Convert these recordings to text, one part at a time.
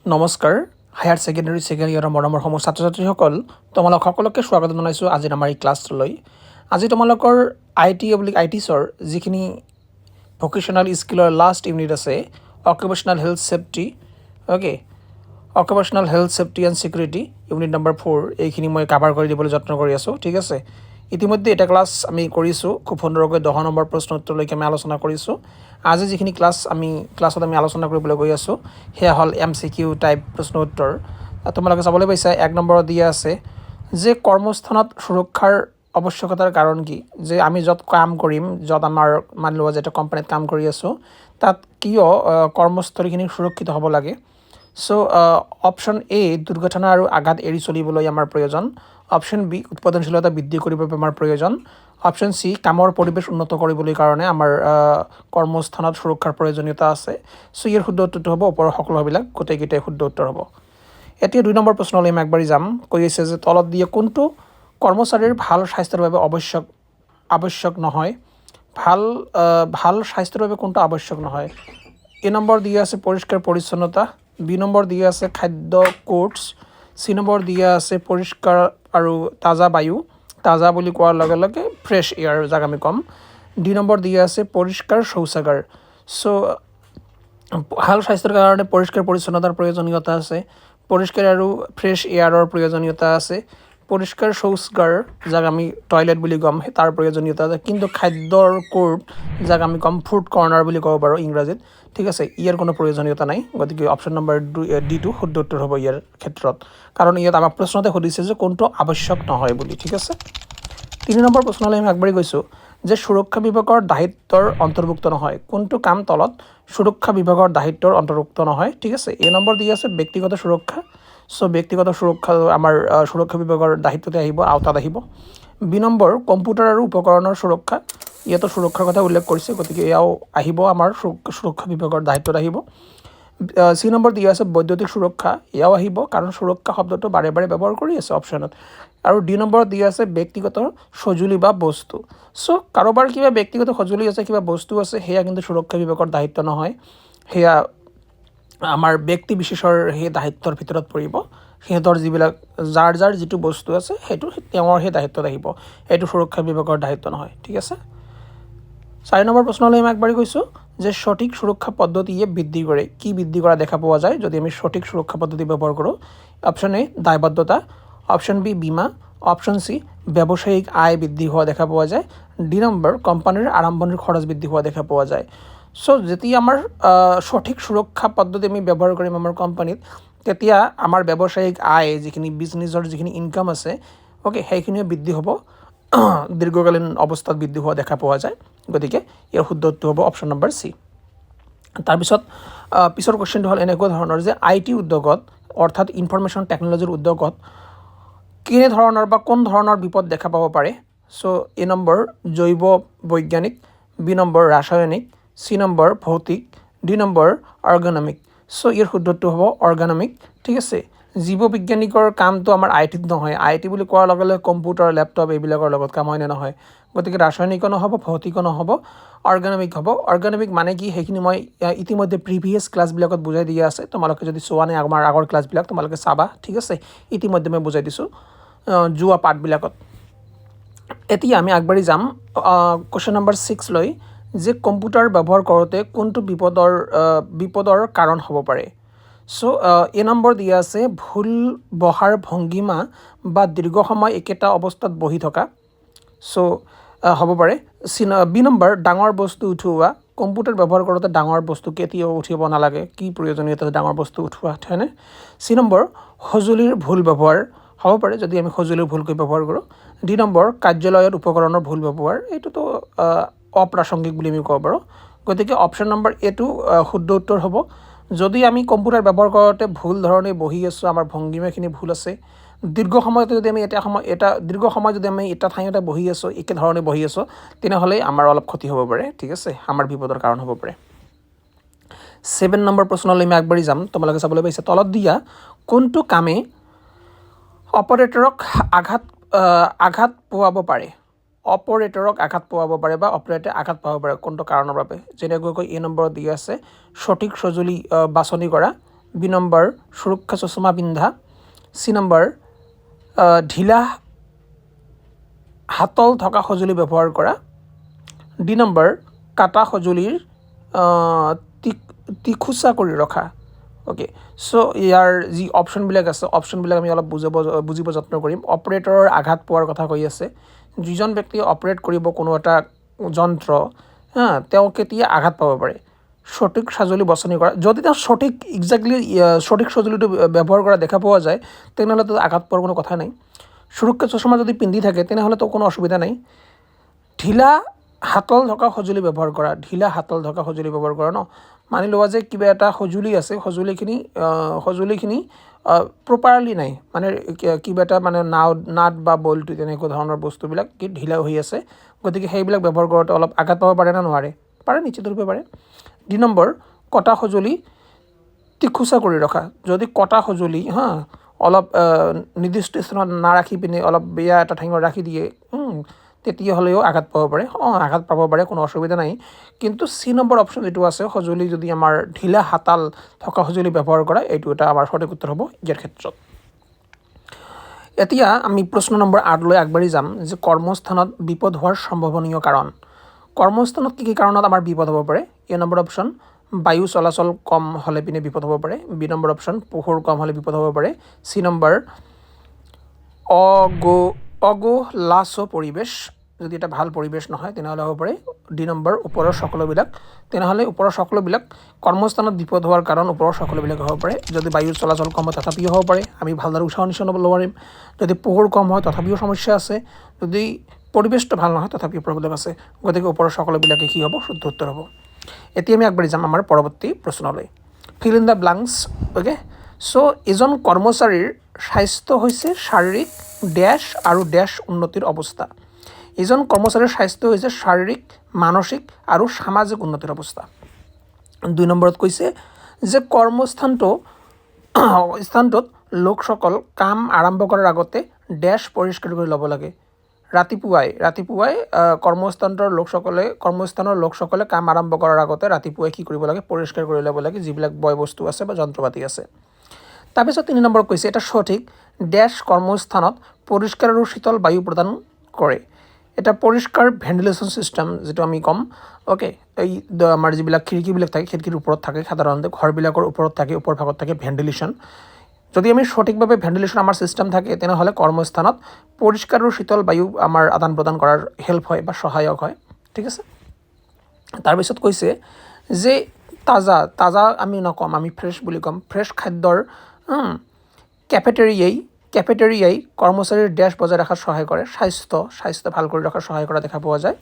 নমস্কাৰ higher secondary second ইয়েৰৰ মৰমৰ সমূহ ছাত্ৰ ছাত্ৰীসকল তোমালোক সকলোকে স্বাগত জনাইছোঁ আজিৰ আমাৰ এই ক্লাছলৈ। আজি তোমালোকৰ আইটিছৰ যিখিনি ভকেশ্যনেল স্কিলৰ লাষ্ট ইউনিট আছে occupational health safety occupational health safety and security unit number 4 এইখিনি মই কাভাৰ কৰি দিবলৈ যত্ন কৰি আছোঁ। ঠিক আছে, ইতিমধ্যে এটা ক্লাছ আমি কৰিছোঁ, খুব সুন্দৰকৈ 10 নম্বৰ প্ৰশ্ন উত্তৰলৈকে আমি আলোচনা কৰিছোঁ। আজি যিখিনি ক্লাছত আমি আলোচনা কৰিবলৈ গৈ আছোঁ সেয়া হ'ল MCQ টাইপ প্ৰশ্ন উত্তৰ। তোমালোকে চাবলৈ পাইছা 1 নম্বৰত দিয়া আছে যে কৰ্মস্থানত সুৰক্ষাৰ আৱশ্যকতাৰ কাৰণ কি, যে আমি য'ত কাম কৰিম, য'ত আমাৰ মানি লোৱা যে এটা কোম্পানীত কাম কৰি আছোঁ তাত কিয় কৰ্মস্থলীখিনি সুৰক্ষিত হ'ব লাগে। চ' অপশ্যন এ দুৰ্ঘটনা আৰু আঘাত এৰি চলিবলৈ আমাৰ প্ৰয়োজন, অপশ্যন বি উৎপাদনশীলতা বৃদ্ধি কৰিবৰ বাবে আমাৰ প্ৰয়োজন, অপশ্যন চি কামৰ পৰিৱেশ উন্নত কৰিবলৈ কাৰণে আমাৰ কৰ্মস্থানত সুৰক্ষাৰ প্ৰয়োজনীয়তা আছে। চ' ইয়াৰ শুদ্ধ উত্তৰটো হ'ব ওপৰৰ সকলোবিলাক গোটেইকেইটাই শুদ্ধ উত্তৰ হ'ব। এতিয়া 2 নম্বৰ প্ৰশ্নলৈ আমি আগবাঢ়ি যাম। কৈ আছে যে তলত দিয়ে কোনটো কৰ্মচাৰীৰ ভাল স্বাস্থ্যৰ বাবে আৱশ্যক নহয়, ভাল স্বাস্থ্যৰ বাবে কোনটো আৱশ্যক নহয়। এ নম্বৰ দিয়া আছে পৰিষ্কাৰ পৰিচ্ছন্নতা, বি নম্বৰ দিয়া আছে খাদ্য কোৰ্ছ, চি নম্বৰ দিয়া আছে পৰিষ্কাৰ আৰু তাজা বায়ু, তাজা বুলি কোৱাৰ লগে লগে ফ্ৰেছ এয়াৰ যাক আমি ক'ম, ডি নম্বৰ দিয়া আছে পৰিষ্কাৰ শৌচাগাৰ। চ' ভাল স্বাস্থ্যৰ কাৰণে পৰিষ্কাৰ পৰিচ্ছন্নতাৰ প্ৰয়োজনীয়তা আছে, পৰিষ্কাৰ আৰু ফ্ৰেছ এয়াৰৰ প্ৰয়োজনীয়তা আছে, পৰিষ্কাৰ শৌচাগাৰ যাক আমি টয়লেট বুলি ক'ম তাৰ প্ৰয়োজনীয়তা আছে, কিন্তু খাদ্যৰ কোৰ্ট যাক আমি ক'ম ফুড কৰ্ণাৰ বুলি ক'ব পাৰোঁ ইংৰাজীত। ঠিক আছে, ইয়াৰ কোনো প্ৰয়োজনীয়তা নাই, গতিকে অপশ্যন নম্বৰ ডিটো শুদ্ধ উত্তৰ হ'ব ইয়াৰ ক্ষেত্ৰত, কাৰণ ইয়াত আমাক প্ৰশ্নতে সুধিছে যে কোনটো আৱশ্যক নহয় বুলি। ঠিক আছে, 3 নম্বৰ প্ৰশ্নলৈ আমি আগবাঢ়ি গৈছোঁ যে সুৰক্ষা বিভাগৰ দায়িত্বৰ অন্তৰ্ভুক্ত নহয়, কোনটো কাম তলত সুৰক্ষা বিভাগৰ দায়িত্বৰ অন্তৰ্ভুক্ত নহয়। ঠিক আছে, এ নম্বৰ দি আছে ব্যক্তিগত সুৰক্ষা, চ' ব্যক্তিগত সুৰক্ষা আমাৰ সুৰক্ষা বিভাগৰ দায়িত্বতে আহিব, আওতাত আহিব। বি নম্বৰ কম্পিউটাৰ আৰু উপকৰণৰ সুৰক্ষা, ইয়াতো সুৰক্ষাৰ কথা উল্লেখ কৰিছে, গতিকে এয়াও আহিব আমাৰ সুৰক্ষা বিভাগৰ দায়িত্বত আহিব। চি নম্বৰ দিয়া আছে বৈদ্যুতিক সুৰক্ষা, এয়াও আহিব কাৰণ সুৰক্ষা শব্দটো বাৰে বাৰে ব্যৱহাৰ কৰি আছে অপশ্যনত। আৰু ডি নম্বৰত দিয়া আছে ব্যক্তিগত সঁজুলি বা বস্তু। চ' কাৰোবাৰ কিবা ব্যক্তিগত সঁজুলি আছে, কিবা বস্তু আছে, সেয়া কিন্তু সুৰক্ষা বিভাগৰ দায়িত্ব নহয়, সেয়া আমাৰ ব্যক্তি বিশেষৰ সেই দায়িত্বৰ ভিতৰত পৰিব। সিহঁতৰ যাৰ যিটো বস্তু আছে সেইটো তেওঁৰ সেই দায়িত্বত আহিব, এইটো সুৰক্ষা বিভাগৰ দায়িত্ব নহয়। ঠিক আছে, 4 নম্বৰ প্ৰশ্নলৈ আমি আগবাঢ়ি গৈছোঁ যে সঠিক সুৰক্ষা পদ্ধতিয়ে বৃদ্ধি কৰে, কি বৃদ্ধি কৰা দেখা পোৱা যায় যদি আমি সঠিক সুৰক্ষা পদ্ধতি ব্যৱহাৰ কৰোঁ। অপশ্যন এ দায়বদ্ধতা, অপশ্যন বি বীমা, অপশ্যন চি ব্যৱসায়িক আয় বৃদ্ধি হোৱা দেখা পোৱা যায়, ডি নম্বৰ কোম্পানীৰ আৰম্ভণিৰ খৰচ বৃদ্ধি হোৱা দেখা পোৱা যায়। চ' যেতিয়া আমাৰ সঠিক সুৰক্ষা পদ্ধতি আমি ব্যৱহাৰ কৰিম আমাৰ কোম্পানীত, তেতিয়া আমাৰ ব্যৱসায়িক আয় যিখিনি বিজনেছৰ যিখিনি ইনকাম আছে সেইখিনিও বৃদ্ধি হ'ব, দীৰ্ঘকালীন অৱস্থাত বৃদ্ধি হোৱা দেখা পোৱা যায়, গতিকে ইয়াৰ শুদ্ধ উত্তৰ হ'ব অপশ্যন নম্বৰ চি। তাৰপিছত পিছৰ কুৱেশ্যনটো হ'ল এনেকুৱা ধৰণৰ যে IT উদ্যোগত অৰ্থাৎ ইনফৰমেশ্যন টেকন'লজিৰ উদ্যোগত কেনেধৰণৰ বা কোন ধৰণৰ বিপদ দেখা পাব পাৰে। চ' এ নম্বৰ জৈৱ বৈজ্ঞানিক, বি নম্বৰ ৰাসায়নিক, চি নম্বৰ ভৌতিক, ডি নম্বৰ অৰ্গেনমিক। চ' ইয়াৰ শুদ্ধটো হ'ব অৰ্গেনমিক। ঠিক আছে, জীৱবিজ্ঞানিকৰ কামটো আমাৰ IT নহয়, IT বুলি কোৱাৰ লগে লগে কম্পিউটাৰ লেপটপ এইবিলাকৰ লগত কাম হয়নে নহয়, গতিকে ৰাসায়নিকো নহ'ব, ভৌতিকো নহ'ব, অৰ্গেনমিক হ'ব। অৰ্গেনমিক মানে কি সেইখিনি মই ইতিমধ্যে প্ৰিভিয়াছ ক্লাছবিলাকত বুজাই দিয়া আছে, তোমালোকে যদি চোৱা নাই আমাৰ আগৰ ক্লাছবিলাক তোমালোকে চাবা। ঠিক আছে, ইতিমধ্যে মই বুজাই দিছোঁ যোৱা পাঠবিলাকত। এতিয়া আমি আগবাঢ়ি যাম কুৱেশ্যন নম্বৰ 6 লৈ, যে কম্পিউটাৰ ব্যৱহাৰ কৰোঁতে কোনটো বিপদৰ কাৰণ হ'ব পাৰে। চ' এ নম্বৰ দিয়া আছে ভুল বহাৰ ভংগীমা বা দীৰ্ঘ সময় একেটা অৱস্থাত বহি থকা, চ' হ'ব পাৰে। বি নম্বৰ ডাঙৰ বস্তু উঠোৱা, কম্পিউটাৰ ব্যৱহাৰ কৰোঁতে ডাঙৰ বস্তু কেতিয়াও উঠিব নালাগে, কি প্ৰয়োজনীয়তা ডাঙৰ বস্তু উঠোৱা, হয়নে। চি নম্বৰ সঁজুলিৰ ভুল ব্যৱহাৰ, হ'ব পাৰে যদি আমি সঁজুলি ভুলকৈ ব্যৱহাৰ কৰোঁ। ডি নম্বৰ কাৰ্যালয়ত উপকৰণৰ ভুল ব্যৱহাৰ, এইটোতো অপ্ৰাসংগিক বুলি আমি ক'ব পাৰোঁ, গতিকে অপশ্যন নম্বৰ এটো শুদ্ধ উত্তৰ হ'ব। যদি আমি কম্পিউটাৰ ব্যৱহাৰ কৰোঁতে ভুল ধৰণে বহি আছোঁ, আমাৰ ভংগীমাখিনি ভুল আছে, দীৰ্ঘ সময়তে যদি আমি দীৰ্ঘ সময় যদি আমি এটা ঠাইতে বহি আছোঁ, একেধৰণে বহি আছোঁ, তেনেহ'লে আমাৰ অলপ ক্ষতি হ'ব পাৰে। ঠিক আছে, আমাৰ বিপদৰ কাৰণ হ'ব পাৰে। 7 নম্বৰ প্ৰশ্নলৈ আমি আগবাঢ়ি যাম। তোমালোকে চাবলৈ পাইছে তলত দিয়া কোনটো কামে অপাৰেটৰক আঘাত পোৱাব পাৰে, অপাৰেটৰক আঘাত পোৱাব পাৰে বা অপাৰেটৰে আঘাত পাব পাৰে কোনটো কাৰণৰ বাবে। যেনেকৈ এ নম্বৰত দিয়া আছে সঠিক সঁজুলি বাছনি কৰা, বি নম্বৰ সুৰক্ষা চশমা পিন্ধা, চি নম্বৰ ঢিলা হাতল থকা সঁজুলি ব্যৱহাৰ কৰা, ডি নম্বৰ কাটা সঁজুলিৰ টিখোচা কৰি ৰখা। অ'কে, চ' ইয়াৰ যি অপশ্যনবিলাক আছে অপশ্যনবিলাক আমি অলপ বুজিব যত্ন কৰিম। অপাৰেটৰৰ আঘাত পোৱাৰ কথা কৈ আছে। যিজন ব্যক্তিয়ে অপাৰেট কৰিব কোনো এটা যন্ত্ৰ তেওঁ কেতিয়া আঘাত পাব পাৰে? সঠিক সঁজুলি বাছনি কৰা, যদি তেওঁ সঠিক সঁজুলিটো ব্যৱহাৰ কৰা দেখা পোৱা যায় তেনেহ'লেতো আঘাত পোৱাৰ কোনো কথা নাই। সুৰক্ষা চশমা যদি পিন্ধি থাকে তেনেহ'লেতো কোনো অসুবিধা নাই। ঢিলা হাতল থকা সঁজুলি ব্যৱহাৰ কৰা, ঢিলা হাতল থকা সঁজুলি ব্যৱহাৰ কৰা মানি লোৱা যে কিবা এটা সঁজুলি আছে, সঁজুলিখিনি প্ৰপাৰলি নাই, মানে কিবা এটা মানে নাট বা বল্টু তেনেকুৱা ধৰণৰ বস্তুবিলাক কি ঢিলা হৈ আছে, গতিকে সেইবিলাক ব্যৱহাৰ কৰোঁতে অলপ আঘাত পাব পাৰে নে নোৱাৰে? পাৰে, নিশ্চিতৰূপে পাৰে। দুই নম্বৰ কটা সঁজুলি টিখোচা কৰি ৰখা, যদি কটা সঁজুলি অলপ নিৰ্দিষ্ট স্থানত নাৰাখি পিনে অলপ বেয়া এটা ঠাইত ৰাখি দিয়ে তেতিয়াহ'লেও আঘাত পাব পাৰে। আঘাত পাব পাৰে, কোনো অসুবিধা নাই। কিন্তু চি নম্বৰ অপশ্যন যিটো আছে, সঁজুলি যদি আমাৰ ঢিলা হাতাল থকা সঁজুলি ব্যৱহাৰ কৰা, এইটো এটা আমাৰ সঠিক উত্তৰ হ'ব ইয়াৰ ক্ষেত্ৰত। এতিয়া আমি প্ৰশ্ন নম্বৰ 8লৈ আগবাঢ়ি যাম যে কৰ্মস্থানত বিপদ হোৱাৰ সম্ভাৱনীয় কাৰণ। কৰ্মস্থানত কি কাৰণত আমাৰ বিপদ হ'ব পাৰে? এ নম্বৰ অপশ্যন বায়ু চলাচল কম হ'লে পিনে বিপদ হ'ব পাৰে, বি নম্বৰ অপশ্যন পোহৰ কম হ'লে বিপদ হ'ব পাৰে, চি নম্বৰ অগোলাচ পৰিৱেশ, যদি এটা ভাল পৰিৱেশ নহয় তেনেহ'লে হ'ব পাৰে, ডি নম্বৰ ওপৰৰ সকলোবিলাক। তেনেহ'লে ওপৰৰ সকলোবিলাক কৰ্মস্থানত বিপদ হোৱাৰ কাৰণ ওপৰৰ সকলোবিলাক হ'ব পাৰে। যদি বায়ু চলাচল কম হয় তথাপিও হ'ব পাৰে, আমি ভালদৰে উশাহ নিশাহ ল'ব নোৱাৰিম। যদি পোহৰ কম হয় তথাপিও সমস্যা আছে। যদি পৰিৱেশটো ভাল নহয় তথাপিও প্ৰব্লেম আছে। গতিকে ওপৰৰ সকলোবিলাকে কি হ'ব? শুদ্ধ উত্তৰ হ'ব। এতিয়া আমি আগবাঢ়ি যাম আমাৰ পৰৱৰ্তী প্ৰশ্নলৈ। Fill in the blanks. Okay, so' এজন কৰ্মচাৰীৰ স্বাস্থ্য হৈছে শাৰীৰিক ডেছ আৰু ডেছ উন্নতিৰ অৱস্থা। এজন কৰ্মচাৰীৰ স্বাস্থ্য হৈছে শাৰীৰিক, মানসিক আৰু সামাজিক উন্নতিৰ অৱস্থা। 2 নম্বৰত কৈছে যে স্থানটোত লোকসকল কাম আৰম্ভ কৰাৰ আগতে ডেছ পৰিষ্কাৰ কৰি ল'ব লাগে। ৰাতিপুৱাই কৰ্মস্থানৰ লোকসকলে কাম আৰম্ভ কৰাৰ আগতে ৰাতিপুৱাই কি কৰিব লাগে? পৰিষ্কাৰ কৰি ল'ব লাগে যিবিলাক বয় বস্তু আছে বা যন্ত্ৰ পাতি আছে। তাৰপিছত 3 নম্বৰত কৈছে এটা সঠিক ডেছ কৰ্মস্থানত পৰিষ্কাৰ আৰু শীতল বায়ু প্ৰদান কৰে। এটা পৰিষ্কাৰ ভেণ্টিলেশ্যন ছিষ্টেম যিটো আমি ক'ম। অ'কে, এই আমাৰ যিবিলাক খিৰিকীবিলাক থাকে, খিৰিকীৰ ওপৰত থাকে, সাধাৰণতে ঘৰবিলাকৰ ওপৰত থাকে, ওপৰ ভাগত থাকে ভেণ্টিলেশ্যন। যদি আমি সঠিকভাৱে ভেণ্টিলেশ্যন আমাৰ ছিষ্টেম থাকে তেনেহ'লে কৰ্মস্থানত পৰিষ্কাৰ আৰু শীতল বায়ু আমাৰ আদান প্ৰদান কৰাৰ হেল্প হয় বা সহায়ক হয়। ঠিক আছে। তাৰপিছত কৈছে যে তাজা আমি নক'ম, আমি ফ্ৰেছ বুলি ক'ম। ফ্ৰেছ খাদ্যৰ কেফেটেৰিয়াই কৰ্মচাৰীৰ ডেছ বজাই ৰখাত সহায় কৰে, স্বাস্থ্য ভাল কৰি ৰখাত সহায় কৰা দেখা পোৱা যায়।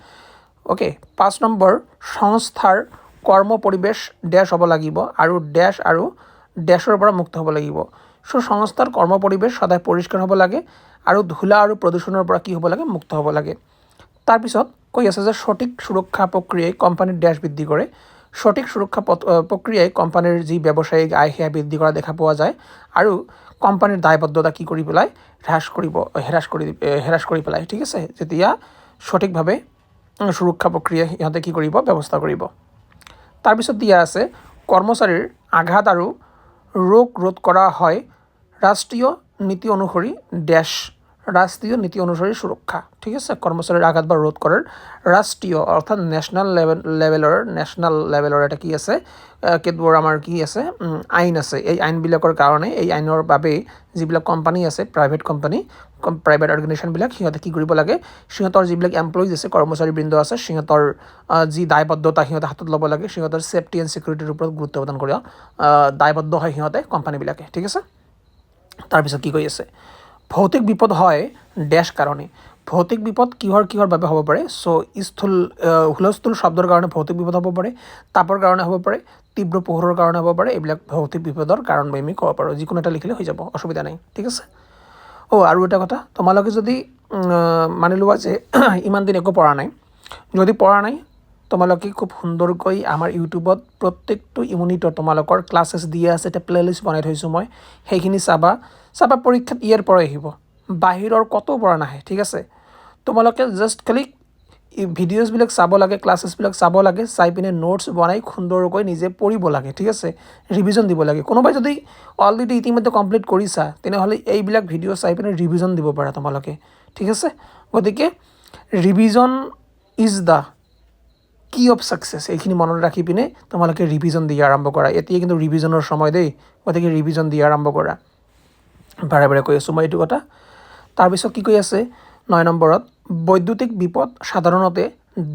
অ'কে, 5 নম্বৰ সংস্থাৰ কৰ্ম পৰিৱেশ ডেছ হ'ব লাগিব আৰু ডেছৰ পৰা মুক্ত হ'ব লাগিব। চ' সংস্থাৰ কৰ্ম পৰিৱেশ সদায় পৰিষ্কাৰ হ'ব লাগে আৰু ধূলা আৰু প্ৰদূষণৰ পৰা কি হ'ব লাগে? মুক্ত হ'ব লাগে। তাৰপিছত কৈ আছে যে সঠিক সুৰক্ষা প্ৰক্ৰিয়াই কোম্পানীৰ ডেছ বৃদ্ধি কৰে। সঠিক সুৰক্ষা প্ৰক্ৰিয়াই কোম্পানীৰ যি ব্যৱসায়িক আয় সেয়া বৃদ্ধি কৰা দেখা পোৱা যায় আৰু কোম্পানীৰ দায়বদ্ধতা কি কৰি পেলাই? হ্ৰাস কৰি পেলাই। ঠিক আছে, যেতিয়া সঠিকভাৱে সুৰক্ষা প্ৰক্ৰিয়া সিহঁতে কি কৰিব? ব্যৱস্থা কৰিব। তাৰপিছত দিয়া আছে কৰ্মচাৰীৰ আঘাত আৰু ৰোগ ৰোধ কৰা হয় ৰাষ্ট্ৰীয় নীতি অনুসৰি সুৰক্ষা। ঠিক আছে, কৰ্মচাৰীৰ আঘাত বা ৰোধ কৰাৰ ৰাষ্ট্ৰীয় অৰ্থাৎ নেশ্যনেল লেভেলৰ এটা কি আছে? কেতবোৰ আমাৰ কি আছে? আইন আছে। এই আইনবিলাকৰ কাৰণে, এই আইনৰ বাবেই যিবিলাক কোম্পানী আছে, প্ৰাইভেট অৰ্গেনাইজেশ্যনবিলাক সিহঁতে কি কৰিব লাগে? সিহঁতৰ যিবিলাক এমপ্লয়িজ আছে, কৰ্মচাৰীবৃন্দ আছে, সিহঁতৰ যি দায়বদ্ধতা সিহঁতে হাতত ল'ব লাগে, সিহঁতৰ ছেফটি এণ্ড ছিকিউৰিটিৰ ওপৰত গুৰুত্ব প্ৰদান কৰা দায়বদ্ধ হয় সিহঁতে কোম্পানীবিলাকে। ঠিক আছে। তাৰপিছত কি কৈ আছে? ভৌতিক বিপদ হয় ডেছ কাৰণে। ভৌতিক বিপদ কিহৰ বাবে হ'ব পাৰে? চ' হুলস্থুল শব্দৰ কাৰণে ভৌতিক বিপদ হ'ব পাৰে, তাপৰ কাৰণে হ'ব পাৰে, তীব্ৰ পোহৰৰ কাৰণে হ'ব পাৰে। এইবিলাক ভৌতিক বিপদৰ কাৰণ বুলি আমি ক'ব পাৰোঁ। যিকোনো এটা লিখিলে হৈ যাব, অসুবিধা নাই। ঠিক আছে। আৰু এটা কথা, তোমালোকে যদি মানি লোৱা যে ইমান দিন একো পঢ়া নাই, যদি পঢ়া নাই তোমালোকে খুব সুন্দৰকৈ আমাৰ ইউটিউবত প্ৰত্যেকটো ইউনিটৰ তোমালোকৰ ক্লাছেছ দিয়া আছে, এটা প্লে'লিষ্ট বনাই থৈছোঁ মই, সেইখিনি চাবা পৰীক্ষাত ইয়াৰ পৰাই আহিব, বাহিৰৰ ক'তো পৰা নাহে। ঠিক আছে, তোমালোকে জাষ্ট খালি ভিডিঅ'ছবিলাক চাব লাগে, ক্লাছেছবিলাক চাব লাগে, চাই পিনে নোটছ বনাই সুন্দৰকৈ নিজে পঢ়িব লাগে, ঠিক আছে, ৰিভিজন দিব লাগে। কোনোবাই যদি অলৰেডি ইতিমধ্যে কমপ্লিট কৰিছা তেনেহ'লে এইবিলাক ভিডিঅ' চাই পিনে ৰিভিজন দিব পাৰা তোমালোকে, ঠিক আছে। গতিকে ৰিভিজন ইজ দ্য কি অফ ছাকচেছ, এইখিনি মনত ৰাখি পিনে তোমালোকে ৰিভিজন দিয়া আৰম্ভ কৰা। এতিয়া কিন্তু ৰিভিজনৰ সময় দেই, গতিকে ৰিভিজন দিয়া আৰম্ভ কৰা। বাৰে বাৰে কৈ আছোঁ মই এইটো কথা। তাৰপিছত কি কৈ আছে 9 নম্বৰত, বৈদ্যুতিক বিপদ সাধাৰণতে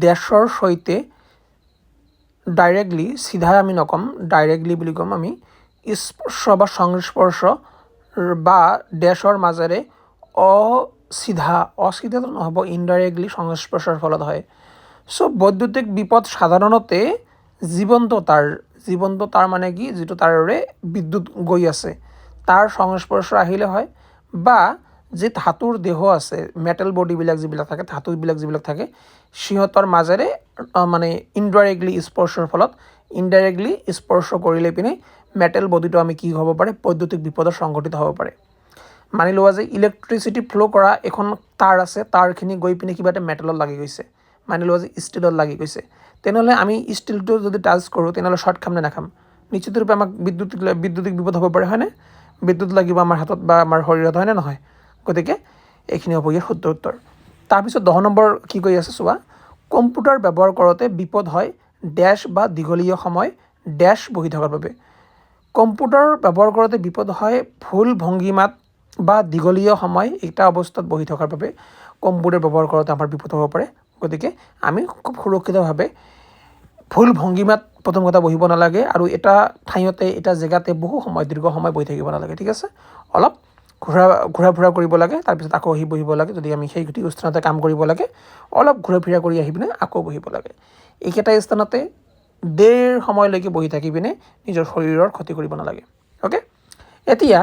দেশৰ সৈতে ডাইৰেক্টলি, চিধাই আমি নক'ম, ডাইৰেক্টলি বুলি ক'ম আমি, স্পৰ্শ বা সংস্পৰ্শ বা দেশৰ মাজেৰে অচিধাটো নহ'ব, ইনডাইৰেক্টলি সংস্পৰ্শৰ ফলত হয়। চ' বৈদ্যুতিক বিপদ সাধাৰণতে জীৱন্ত তাঁৰ মানে কি, যিটো তাৰেৰে বিদ্যুৎ গৈ আছে তাৰ সংস্পৰ্শ আহিলে হয়, বা যি ধাতুৰ দেহ আছে, মেটেল বডিবিলাক যিবিলাক থাকে, ধাতুবিলাক যিবিলাক থাকে, সিহঁতৰ মাজেৰে মানে ইনডাইৰেক্টলি স্পৰ্শৰ ফলত, ইনডাইৰেক্টলি স্পৰ্শ কৰিলে পিনে মেটেল বডিটো আমি কি হ'ব পাৰে, বৈদ্যুতিক বিপদৰ সংঘটিত হ'ব পাৰে। মানি লোৱা যে ইলেক্ট্ৰিচিটি ফ্ল' কৰা এখন তাঁৰ আছে, তাঁৰখিনি গৈ পিনে কিবা এটা মেটেলত লাগি গৈছে, মানি লোৱা যে ষ্টীলত লাগি গৈছে, তেনেহ'লে আমি ষ্টীলটো যদি টাচ কৰোঁ তেনেহ'লে শ্বৰ্ট খাম নে নাখাম? নিশ্চিতৰূপে আমাক বিদ্যুতিক বিপদ হ'ব পাৰে, হয়নে? বিদ্যুৎ লাগিব আমাৰ হাতত বা আমাৰ শৰীৰত, হয়নে নহয়? গতিকে এইখিনি হ'ব ইয়াৰ শুদ্ধ উত্তৰ। তাৰপিছত 10 নম্বৰ কি কৈ আছে চোৱা, কম্পিউটাৰ ব্যৱহাৰ কৰোঁতে বিপদ হয় ডেছ বা দীঘলীয়া সময় ডেছ বহি থকাৰ বাবে। কম্পিউটাৰ ব্যৱহাৰ কৰোঁতে বিপদ হয় ভুল ভংগীমাত বা দীঘলীয়া সময় এটা অৱস্থাত বহি থকাৰ বাবে কম্পিউটাৰ ব্যৱহাৰ কৰোঁতে আমাৰ বিপদ হ'ব পাৰে। গতিকে আমি খুব সুৰক্ষিতভাৱে ভুল ভংগীমাত প্ৰথম কথা বহিব নালাগে, আৰু এটা ঠাইতে, এটা জেগাতে দীৰ্ঘ সময় বহি থাকিব নালাগে, ঠিক আছে। অলপ ঘূৰা ফুৰা কৰিব লাগে, তাৰপিছত আকৌ আহি বহিব লাগে। যদি আমি সেই স্থানতে কাম কৰিব লাগে, অলপ ঘূৰা ফুৰা কৰি আহি পিনে আকৌ বহিব লাগে। এইকেইটা স্থানতে দেৰ সময়লৈকে বহি থাকি পিনে নিজৰ শৰীৰৰ ক্ষতি কৰিব নালাগে। অ'কে, এতিয়া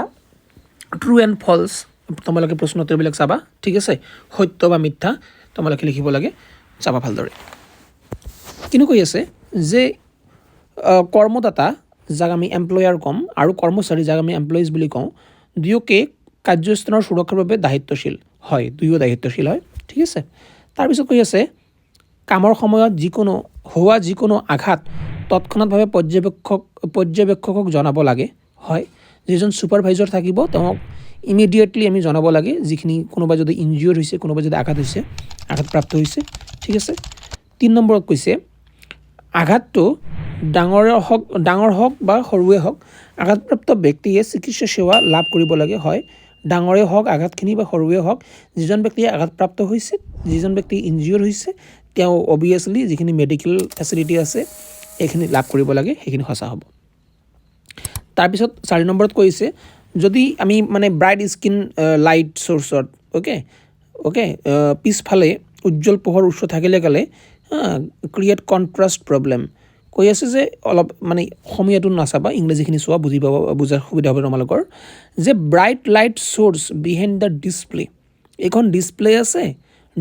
ট্ৰু এণ্ড ফল্ছ তোমালোকে প্ৰশ্ন উত্তৰবিলাক চাবা, ঠিক আছে। সত্য বা মিথ্যা তোমালোকে লিখিব লাগে, চাবা ভালদৰে। কিন্তু কৈ আছে যে কৰ্মদাতা, যাক আমি এমপ্লয়াৰ ক'ম, আৰু কৰ্মচাৰী, যাক আমি এমপ্লয়িজ বুলি কওঁ, দুয়োকে কাৰ্যস্থানৰ সুৰক্ষাৰ বাবে দায়িত্বশীল হয়, দুয়ো দায়িত্বশীল হয়, ঠিক আছে। তাৰপিছত কৈ আছে কামৰ সময়ত যিকোনো আঘাত তৎক্ষণাতভাৱে পৰ্যবেক্ষকক জনাব লাগে, হয়। যিজন ছুপাৰভাইজাৰ থাকিব তেওঁক ইমিডিয়েটলি আমি জনাব লাগে, যিখিনি কোনোবা যদি ইনজিয়ৰ হৈছে, কোনোবা যদি আঘাতপ্ৰাপ্ত হৈছে, ঠিক আছে। 3 নম্বৰত কৈছে আঘাতটো ডাঙৰ হওক বা সৰুৱে হওক, আঘাতপ্ৰাপ্ত ব্যক্তিয়ে চিকিৎসা সেৱা লাভ কৰিব লাগে, হয়। ডাঙৰে হওক আঘাতখিনি বা সৰুৱে হওক, যিজন ব্যক্তিয়ে আঘাতপ্ৰাপ্ত হৈছে, যিজন ব্যক্তি ইনজিয়ৰ হৈছে, তেওঁ অবভিয়াছলি যিখিনি মেডিকেল ফেচিলিটি আছে এইখিনি লাভ কৰিব লাগে, সেইখিনি সঁচা হ'ব। তাৰপিছত 4 নম্বৰত কৈছে যদি আমি মানে ব্ৰাইট স্কিন লাইট চ'ৰ্চত, অ'কে, পিছফালে উজ্জ্বল পোহৰ উৎস থাকিলে ক্ৰিয়েট কণ্ট্ৰাষ্ট প্ৰব্লেম। কৈ আছে যে অলপ মানে অসমীয়াটো নাচাবা, ইংৰাজীখিনি চোৱা, বুজাৰ সুবিধা হ'ব তোমালোকৰ, যে bright light source behind the display. এইখন ডিছপ্লে আছে,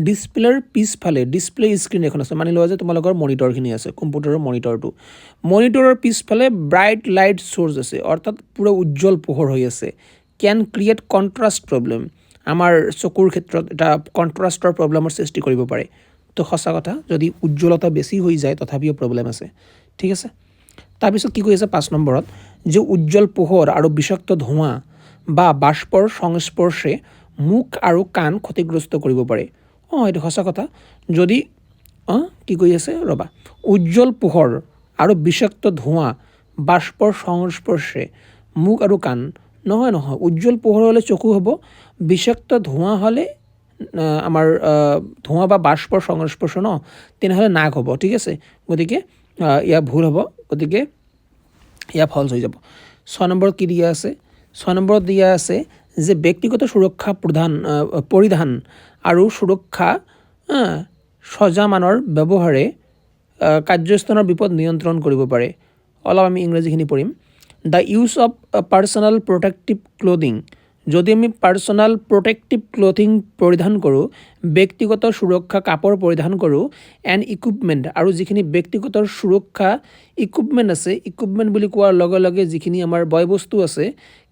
ডিছপ্লেৰ পিছফালে ডিছপ্লে স্ক্ৰীণ এখন আছে, মানি লোৱা যে তোমালোকৰ মনিটৰখিনি আছে, কম্পিউটাৰৰ মনিটৰৰ পিছফালে ব্ৰাইট লাইট চ'ৰ্চ আছে, অৰ্থাৎ পূৰা উজ্জ্বল পোহৰ হৈ আছে, কেন ক্ৰিয়েট কণ্ট্ৰাষ্ট প্ৰব্লেম, আমাৰ চকুৰ ক্ষেত্ৰত এটা কণ্ট্ৰাষ্টৰ প্ৰব্লেমৰ সৃষ্টি কৰিব পাৰে। তো সঁচা কথা, যদি উজ্জ্বলতা বেছি হৈ যায় তথাপিও প্ৰব্লেম আছে, ঠিক আছে। তাৰপিছত কি কৈ আছে 5 নম্বৰত, যে উজ্জ্বল পোহৰ আৰু বিষাক্ত ধোঁৱা বা বাষ্পৰ সংস্পৰ্শে মুখ আৰু কাণ ক্ষতিগ্ৰস্ত কৰিব পাৰে। এইটো সঁচা কথা। যদি কি কৈ আছে ৰ'বা, উজ্জ্বল পোহৰ আৰু বিষাক্ত ধোঁৱা বাষ্পৰ সংস্পৰ্শে মুখ আৰু কাণ, নহয়, উজ্জ্বল পোহৰ হ'লে চকু হ'ব, বিষাক্ত ধোঁৱা হ'লে আমাৰ ধোঁৱা বা বাষ্পৰ সংস্পৰ্শ তেনেহ'লে নাক হ'ব, ঠিক আছে। গতিকে ইয়াৰ ভুল হ'ব, গতিকে ইয়াৰ ফলছ হৈ যাব। 6 নম্বৰত কি দিয়া আছে? 6 নম্বৰত দিয়া আছে যে ব্যক্তিগত সুৰক্ষা পৰিধান আৰু সুৰক্ষা সঁজামানৰ ব্যৱহাৰে কাৰ্যস্থানৰ বিপদ নিয়ন্ত্ৰণ কৰিব পাৰে। অলপ আমি ইংৰাজীখিনি পঢ়িম। The use of personal protective clothing, যদি আমি পাৰ্চনেল প্ৰটেক্টিভ ক্লথিং পৰিধান কৰোঁ, ব্যক্তিগত সুৰক্ষা কাপোৰ পৰিধান কৰোঁ, এণ্ড ইকুইপমেণ্ট, আৰু যিখিনি ব্যক্তিগত সুৰক্ষা ইকুইপমেণ্ট আছে, ইকুইপমেণ্ট বুলি কোৱাৰ লগে লগে যিখিনি আমাৰ বয় বস্তু আছে,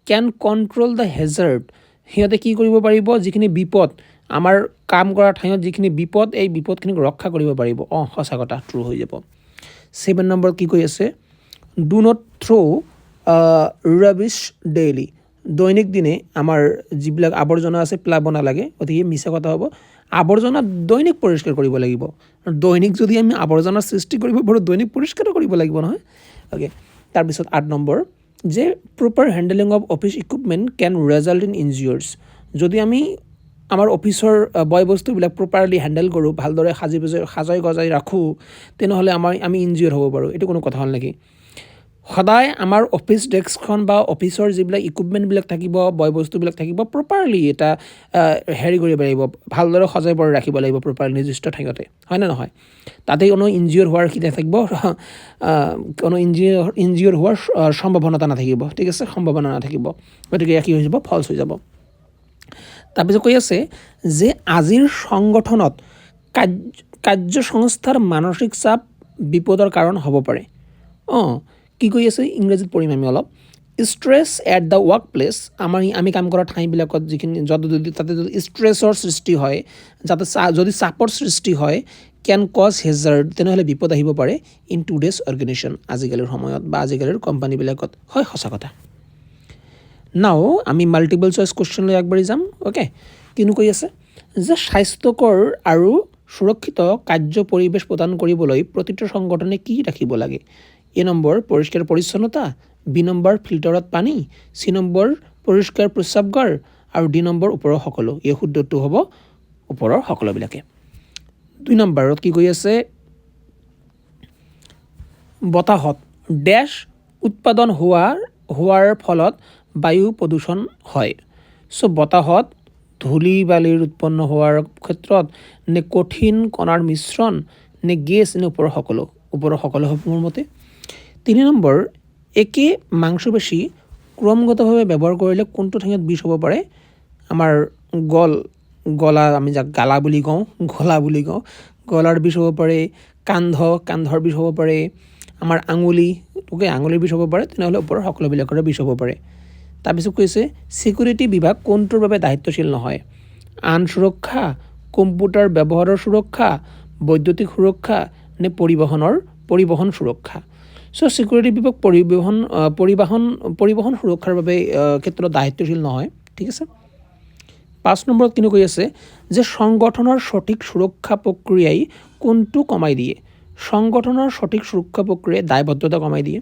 কেন কণ্ট্ৰল দ্য হেজাৰ্ড, সিহঁতে কি কৰিব পাৰিব, যিখিনি বিপদ আমাৰ কাম কৰা ঠাইত যিখিনি বিপদ এই বিপদখিনিক ৰক্ষা কৰিব পাৰিব সঁচা কথা ট্ৰু হৈ যাব 7 নম্বৰ কি কৈ আছে do not throw' rubbish daily দৈনিক দিনে আমাৰ যিবিলাক আৱৰ্জনা আছে পেলাব নালাগে গতিকে মিছা কথা হ'ব আৱৰ্জনা দৈনিক পৰিষ্কাৰ কৰিব লাগিব দৈনিক যদি আমি আৱৰ্জনাৰ সৃষ্টি কৰিব পাৰোঁ দৈনিক পৰিষ্কাৰো কৰিব লাগিব নহয় অ'কে তাৰপিছত 8 নম্বৰ যে proper handling of office equipment can result in injuries যদি আমি আমাৰ অফিচৰ বয় বস্তুবিলাক প্ৰপাৰলি হেণ্ডেল কৰোঁ ভালদৰে সাজাই গজাই ৰাখোঁ তেনেহ'লে আমি ইনজিয়ৰ হ'ব পাৰোঁ এইটো কোনো কথা হ'ল নেকি সদায় আমাৰ অফিচ ডেস্কখন বা অফিচৰ যিবিলাক ইকুইপমেণ্টবিলাক থাকিব বয় বস্তুবিলাক থাকিব প্ৰপাৰলি এটা হেৰি কৰিব লাগিব ভালদৰে সজাই পৰাই ৰাখিব লাগিব প্ৰপাৰলি নিৰ্দিষ্ট ঠাইতে হয় নে নহয় তাতে কোনো ইনজিয়ৰ হোৱাৰ কি নাথাকিব কোনো ইনজিয়ৰ হোৱাৰ সম্ভাৱনা নাথাকিব ঠিক আছে সম্ভাৱনা নাথাকিব গতিকে কি হৈ যাব ফলছ হৈ যাব তাৰপিছত কৈ আছে যে আজিৰ সংগঠনত কাৰ্য সংস্থাৰ মানসিক চাপ বিপদৰ কাৰণ হ'ব পাৰে কি কৈ আছে ইংৰাজীত পঢ়িম আমি অলপ stress at the work place আমি কাম কৰা ঠাইবিলাকত যিখিনি তাতে যদি ষ্ট্ৰেছৰ সৃষ্টি হয় যাতে যদি চাপৰ সৃষ্টি হয় কেন কজ হেজাৰ্ড তেনেহ'লে বিপদ আহিব পাৰে ইন টুডেজ অৰ্গেনাইজেশ্যন আজিকালিৰ সময়ত বা আজিকালিৰ কোম্পানীবিলাকত হয় সঁচা কথা নাও আমি মাল্টিপল চইচ কুৱেশ্যনলৈ আগবাঢ়ি যাম অ'কে কিনো কৈ আছে যে স্বাস্থ্যকৰ আৰু সুৰক্ষিত কাৰ্য পৰিৱেশ প্ৰদান কৰিবলৈ প্ৰতিটো সংগঠনে কি ৰাখিব লাগে এ নম্বৰ পৰিষ্কাৰ পৰিচ্ছন্নতা বি নম্বৰ ফিল্টাৰত পানী চি নম্বৰ পৰিষ্কাৰ প্ৰস্ৰাৱগাৰ আৰু ডি নম্বৰ ওপৰৰ সকলো এই শুদ্ধটো হ'ব ওপৰৰ সকলোবিলাকে 2 নম্বৰত কি কৈ আছে বতাহত ডেছ উৎপাদন হোৱাৰ ফলত বায়ু প্ৰদূষণ হয় চ' বতাহত ধূলি বালিৰ উৎপন্ন হোৱাৰ ক্ষেত্ৰত নে কঠিন কণাৰ মিশ্ৰণ নে গেছ নে ওপৰৰ সকলো হ'ব মোৰ মতে 3 নম্বৰ একে মাংসপেশী ক্ৰমাগতভাৱে ব্যৱহাৰ কৰিলে কোনটো ঠাইত বিষ হ'ব পাৰে আমাৰ গলা আমি যাক গলা বুলি কওঁ গলাৰ বিষ হ'ব পাৰে কান্ধৰ বিষ হ'ব পাৰে আমাৰ আঙুলিৰ বিষ হ'ব পাৰে তেনেহ'লে ওপৰৰ সকলোবিলাকৰ বিষ হ'ব পাৰে তাৰপিছত কৈছে ছিকিউৰিটি বিভাগ কোনটোৰ বাবে দায়িত্বশীল নহয় আইন সুৰক্ষা কম্পিউটাৰ ব্যৱহাৰৰ সুৰক্ষা বৈদ্যুতিক সুৰক্ষা নে পৰিবহণ সুৰক্ষা চ' ছিকিউৰিটি বিভাগ পৰিবহণ সুৰক্ষাৰ বাবে ক্ষেত্ৰত দায়িত্বশীল নহয় ঠিক আছে 5 নম্বৰত কিনো কৈ আছে যে সংগঠনৰ সঠিক সুৰক্ষা প্ৰক্ৰিয়াই কোনটো কমাই দিয়ে সংগঠনৰ সঠিক সুৰক্ষা প্ৰক্ৰিয়াই দায়বদ্ধতা কমাই দিয়ে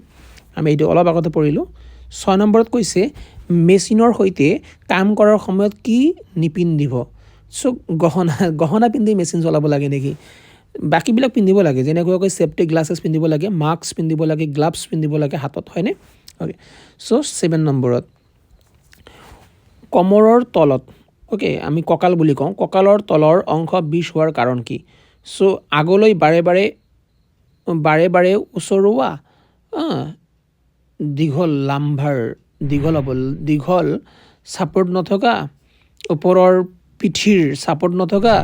আমি এইটো অলপ আগতে পঢ়িলোঁ 6 নম্বৰত কৈছে মেচিনৰ সৈতে কাম কৰাৰ সময়ত কি নিপিন্ধিব চ' গহনা পিন্ধি মেচিন চলাব লাগে নেকি বাকীবিলাক পিন্ধিব লাগে যেনেকুৱাকৈ ছেফটি গ্লাছেছ পিন্ধিব লাগে মাস্ক পিন্ধিব লাগে গ্লাভছ পিন্ধিব লাগে হাতত হয়নে অ'কে চ' 7 নম্বৰত কমৰৰ তলত অ'কে আমি কঁকাল বুলি কওঁ কঁকালৰ তলৰ অংশ বিষ হোৱাৰ কাৰণ কি চ' আগলৈ বাৰে বাৰে ওচৰোৱা দীঘল ছাপৰ্ট নথকা ওপৰৰ পিঠিৰ ছাপৰ্ট নথকা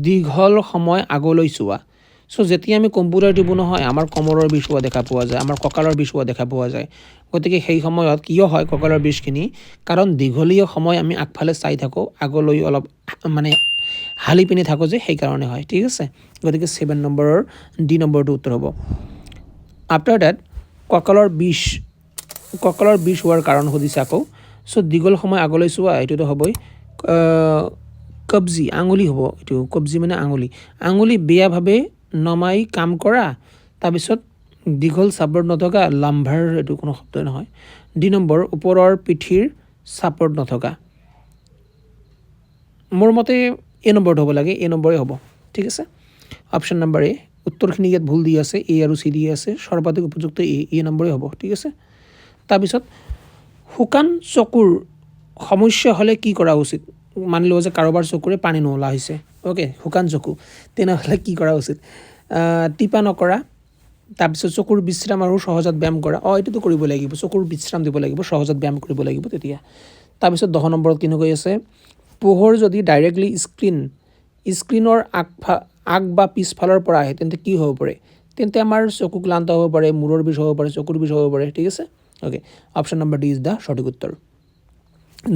দীঘল সময় আগলৈ চোৱা চ' যেতিয়া আমি কম্পিউটাৰ টিপো নহয় আমাৰ কমৰৰ বিষ হোৱা দেখা পোৱা যায় আমাৰ কঁকালৰ বিষ হোৱা দেখা পোৱা যায় গতিকে সেই সময়ত কিয় হয় কঁকালৰ বিষখিনি কাৰণ দীঘলীয়া সময় আমি আগফালে চাই থাকোঁ আগলৈ অলপ মানে হালি পিনি থাকোঁ যে সেইকাৰণে হয় ঠিক আছে গতিকে 7 নম্বৰৰ ডি নম্বৰটো উত্তৰ হ'ব আফটাৰ ডেট কঁকালৰ বিষ হোৱাৰ কাৰণ সুধিছে আকৌ চ' দীঘল সময় আগলৈ চোৱা এইটোতো হ'বই কবজি আঙুলি হ'ব এইটো কবজি মানে আঙুলি বেয়াভাৱে নমাই কাম কৰা তাৰপিছত দীঘল ছাপৰ্ট নথকা লাম্ভাৰ এইটো কোনো শব্দই নহয় ডি নম্বৰ ওপৰৰ পিঠিৰ ছাপৰ্ট নথকা মোৰ মতে এ নম্বৰটো হ'ব লাগে এ নম্বৰে হ'ব ঠিক আছে অপশ্যন নম্বৰ এ উত্তৰখিনি ইয়াত ভুল দি আছে এ আৰু চি দি আছে সৰ্বাধিক উপযুক্ত এ নম্বৰে হ'ব ঠিক আছে তাৰপিছত শুকান চকুৰ সমস্যা হ'লে কি কৰা উচিত মানি লওঁ যে কাৰোবাৰ চকুৰে পানী নোলোৱা হৈছে অ'কে শুকান চকু তেনেহ'লে কি কৰা উচিত টিপা নকৰা তাৰপিছত চকুৰ বিশ্ৰাম আৰু সহজত ব্যায়াম কৰা এইটোতো কৰিব লাগিব চকুৰ বিশ্ৰাম দিব লাগিব সহজত ব্যায়াম কৰিব লাগিব তেতিয়া তাৰপিছত 10 নম্বৰত কিনো কৈ আছে পোহৰ যদি ডাইৰেক্টলি স্ক্ৰীনৰ আগ বা পিছফালৰ পৰা আহে তেন্তে কি হ'ব পাৰে তেন্তে আমাৰ চকু ক্লান্ত হ'ব পাৰে মূৰৰ বিষ হ'ব পাৰে চকুৰ বিষ হ'ব পাৰে ঠিক আছে okay option number D is the সঠিক উত্তৰ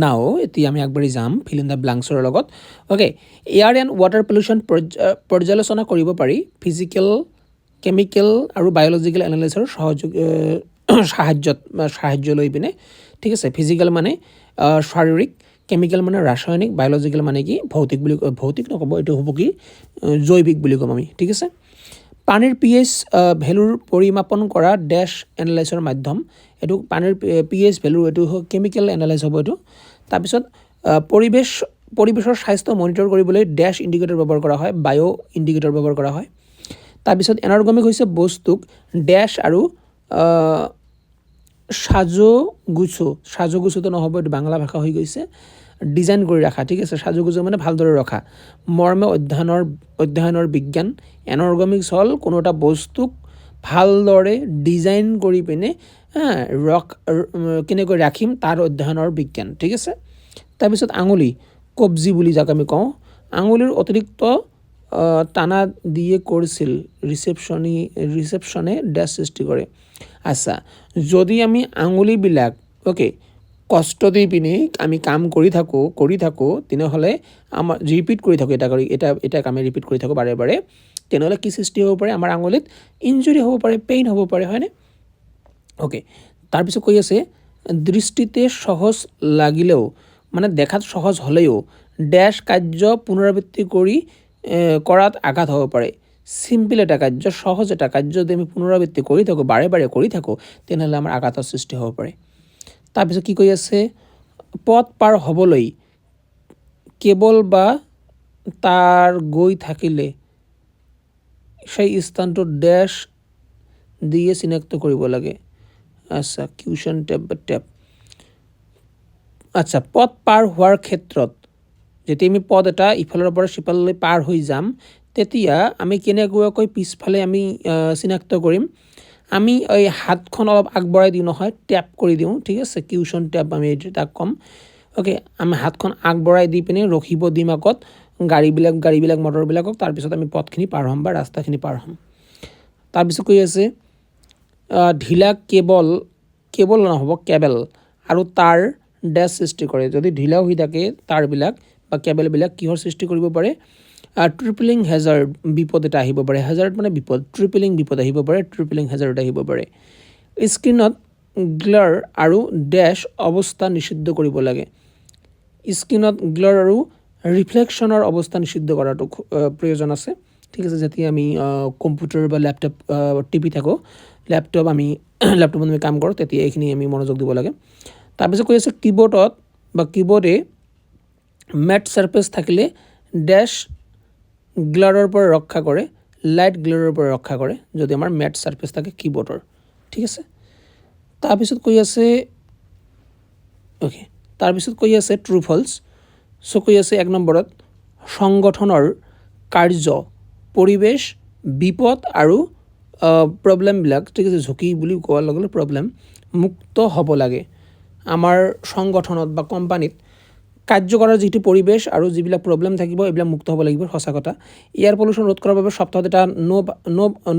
নাও এতিয়া আমি আগবাঢ়ি যাম ফিল ইন দ্য ব্লাংকছৰ লগত okay air and water pollution পৰ্যালোচনা কৰিব পাৰি ফিজিকেল কেমিকেল আৰু বায়'লজিকেল এনালাইচিছৰ সাহায্য লৈ পিনে ঠিক আছে ফিজিকেল মানে শাৰীৰিক কেমিকেল মানে ৰাসায়নিক বায়'লজিকেল মানে কি ভৌতিক নক'ব এইটো হ'ব কি জৈৱিক বুলি ক'ম আমি ঠিক আছে পানীৰ pH ভেলুৰ পৰিমাপন কৰা ডেছ এনালাইচৰ মাধ্যম এইটো পানীৰ pH ভেলু এইটো কেমিকেল এনালাইজ হ'ব এইটো তাৰপিছত পৰিৱেশৰ স্বাস্থ্য মনিটৰ কৰিবলৈ ডেছ ইণ্ডিকেটৰ ব্যৱহাৰ কৰা হয় বায়ো ইণ্ডিকেটৰ ব্যৱহাৰ কৰা হয় তাৰপিছত এনাৰ্গমিক হৈছে বস্তুক ডেছ আৰু সাজগুছোটো নহ'ব এইটো বাংলা ভাষা হৈ গৈছে ডিজাইন কৰি ৰাখা ঠিক আছে সাজগুজো মানে ভালদৰে ৰখা মৰ্মে অধ্যয়নৰ বিজ্ঞান এনাৰ্গমিক্স হ'ল কোনো এটা বস্তুক ভালদৰে ডিজাইন কৰি পিনে কেনেকৈ ৰাখিম তাৰ অধ্যয়নৰ বিজ্ঞান ঠিক আছে তাৰপিছত আঙুলি কবজি বুলি যাক আমি কওঁ আঙুলিৰ অতিৰিক্ত টানা দিয়ে কৰিছিল ৰিচেপশ্যনে ডেছ সৃষ্টি কৰে আচ্ছা যদি আমি আঙুলিবিলাক অ'কে কষ্ট দি পিনে আমি কাম কৰি থাকোঁ তেনেহ'লে আমাৰ ৰিপিট কৰি থাকোঁ এটা আমি ৰিপিট কৰি থাকোঁ বাৰে বাৰে তেনেহ'লে কি সৃষ্টি হ'ব পাৰে আমাৰ আঙুলিত ইনজুৰি হ'ব পাৰে পেইন হ'ব পাৰে হয়নে অ'কে তাৰপিছত কৈ আছে দৃষ্টিতে সহজ লাগিলেও মানে দেখাত সহজ হ'লেও ডেছ কাৰ্য পুনৰাবৃত্তি কৰাত আঘাত হ'ব পাৰে চিম্পল এটা কাৰ্য সহজ এটা কাৰ্য যদি আমি পুনৰাবৃত্তি কৰি থাকোঁ বাৰে বাৰে কৰি থাকোঁ তেনেহ'লে আমাৰ আঘাতৰ সৃষ্টি হ'ব পাৰে তাৰপিছত কি কৈ আছে পথ পাৰ হ'বলৈ কেবল বা তাৰ গৈ থাকিলে সেই স্থানটো ডেছ দিয়ে চিনাক্ত কৰিব লাগে আচ্ছা কিউশ্যন টেপ আচ্ছা পথ পাৰ হোৱাৰ ক্ষেত্ৰত যেতিয়া আমি পথ এটা ইফালৰ পৰা সিফাললৈ পাৰ হৈ যাম তেতিয়া আমি কেনেকুৱাকৈ পিছফালে আমি চিনাক্ত কৰিম আমি এই হাতখন অলপ আগবঢ়াই দিওঁ নহয় টেপ কৰি দিওঁ ঠিক আছে কিউশ্যন টেপ আমি তাক ক'ম অ'কে আমি হাতখন আগবঢ়াই দি পিনে ৰখিব দিম আগত গাড়ীবিলাক মটৰবিলাকক তাৰপিছত আমি পথখিনি পাৰ হ'ম বা ৰাস্তাখিনি পাৰ হ'ম তাৰপিছত কৈ আছে ঢিলা কেবল নহ'ব কেবেল আৰু তাৰ ডেছ সৃষ্টি কৰে যদি ঢিলা হৈ থাকে তাঁৰবিলাক বা কেবেলবিলাক কিহৰ সৃষ্টি কৰিব পাৰে ট্ৰিপলিং হেজাৰ্ড বিপদ এটা আহিব পাৰে হেজাৰ্ড মানে বিপদ ট্ৰিপলিং বিপদ আহিব পাৰে ট্ৰিপলিং হেজাৰ্ড আহিব পাৰে স্ক্ৰীণত গ্লাৰ আৰু ডেছ অৱস্থা নিষিদ্ধ কৰিব লাগে স্ক্ৰীণত গ্লাৰ আৰু ৰিফ্লেকশ্যনৰ অৱস্থা নিষিদ্ধ কৰাটো প্ৰয়োজন আছে ঠিক আছে যেতিয়া আমি কম্পিউটাৰ বা লেপটপ টিপি থাকোঁ লেপটপত আমি কাম কৰোঁ তেতিয়া এইখিনি আমি মনোযোগ দিব লাগে তাৰপিছত কৈ আছে কীবৰ্ডে মেট ছাৰফেচ থাকিলে ডেছ গ্লাৰৰ পৰা ৰক্ষা কৰে লাইট গ্লাৰৰ পৰা ৰক্ষা কৰে যদি আমাৰ মেট ছাৰফেচ থাকে কীবৰ্ডৰ ঠিক আছে তাৰপিছত কৈ আছে ট্ৰু ফলছ কৈ আছে 1 নম্বৰত সংগঠনৰ কাৰ্য পৰিৱেশ বিপদ আৰু প্ৰব্লেমবিলাক ঠিক আছে ঝুঁকি বুলি কোৱাৰ লগে লগে প্ৰব্লেম মুক্ত হ'ব লাগে আমাৰ সংগঠনত বা কোম্পানীত কাৰ্য কৰাৰ যিটো পৰিৱেশ আৰু যিবিলাক প্ৰব্লেম থাকিব এইবিলাক মুক্ত হ'ব লাগিব সঁচা কথা এয়াৰ পলিউশ্যন ৰোধ কৰাৰ বাবে সপ্তাহত এটা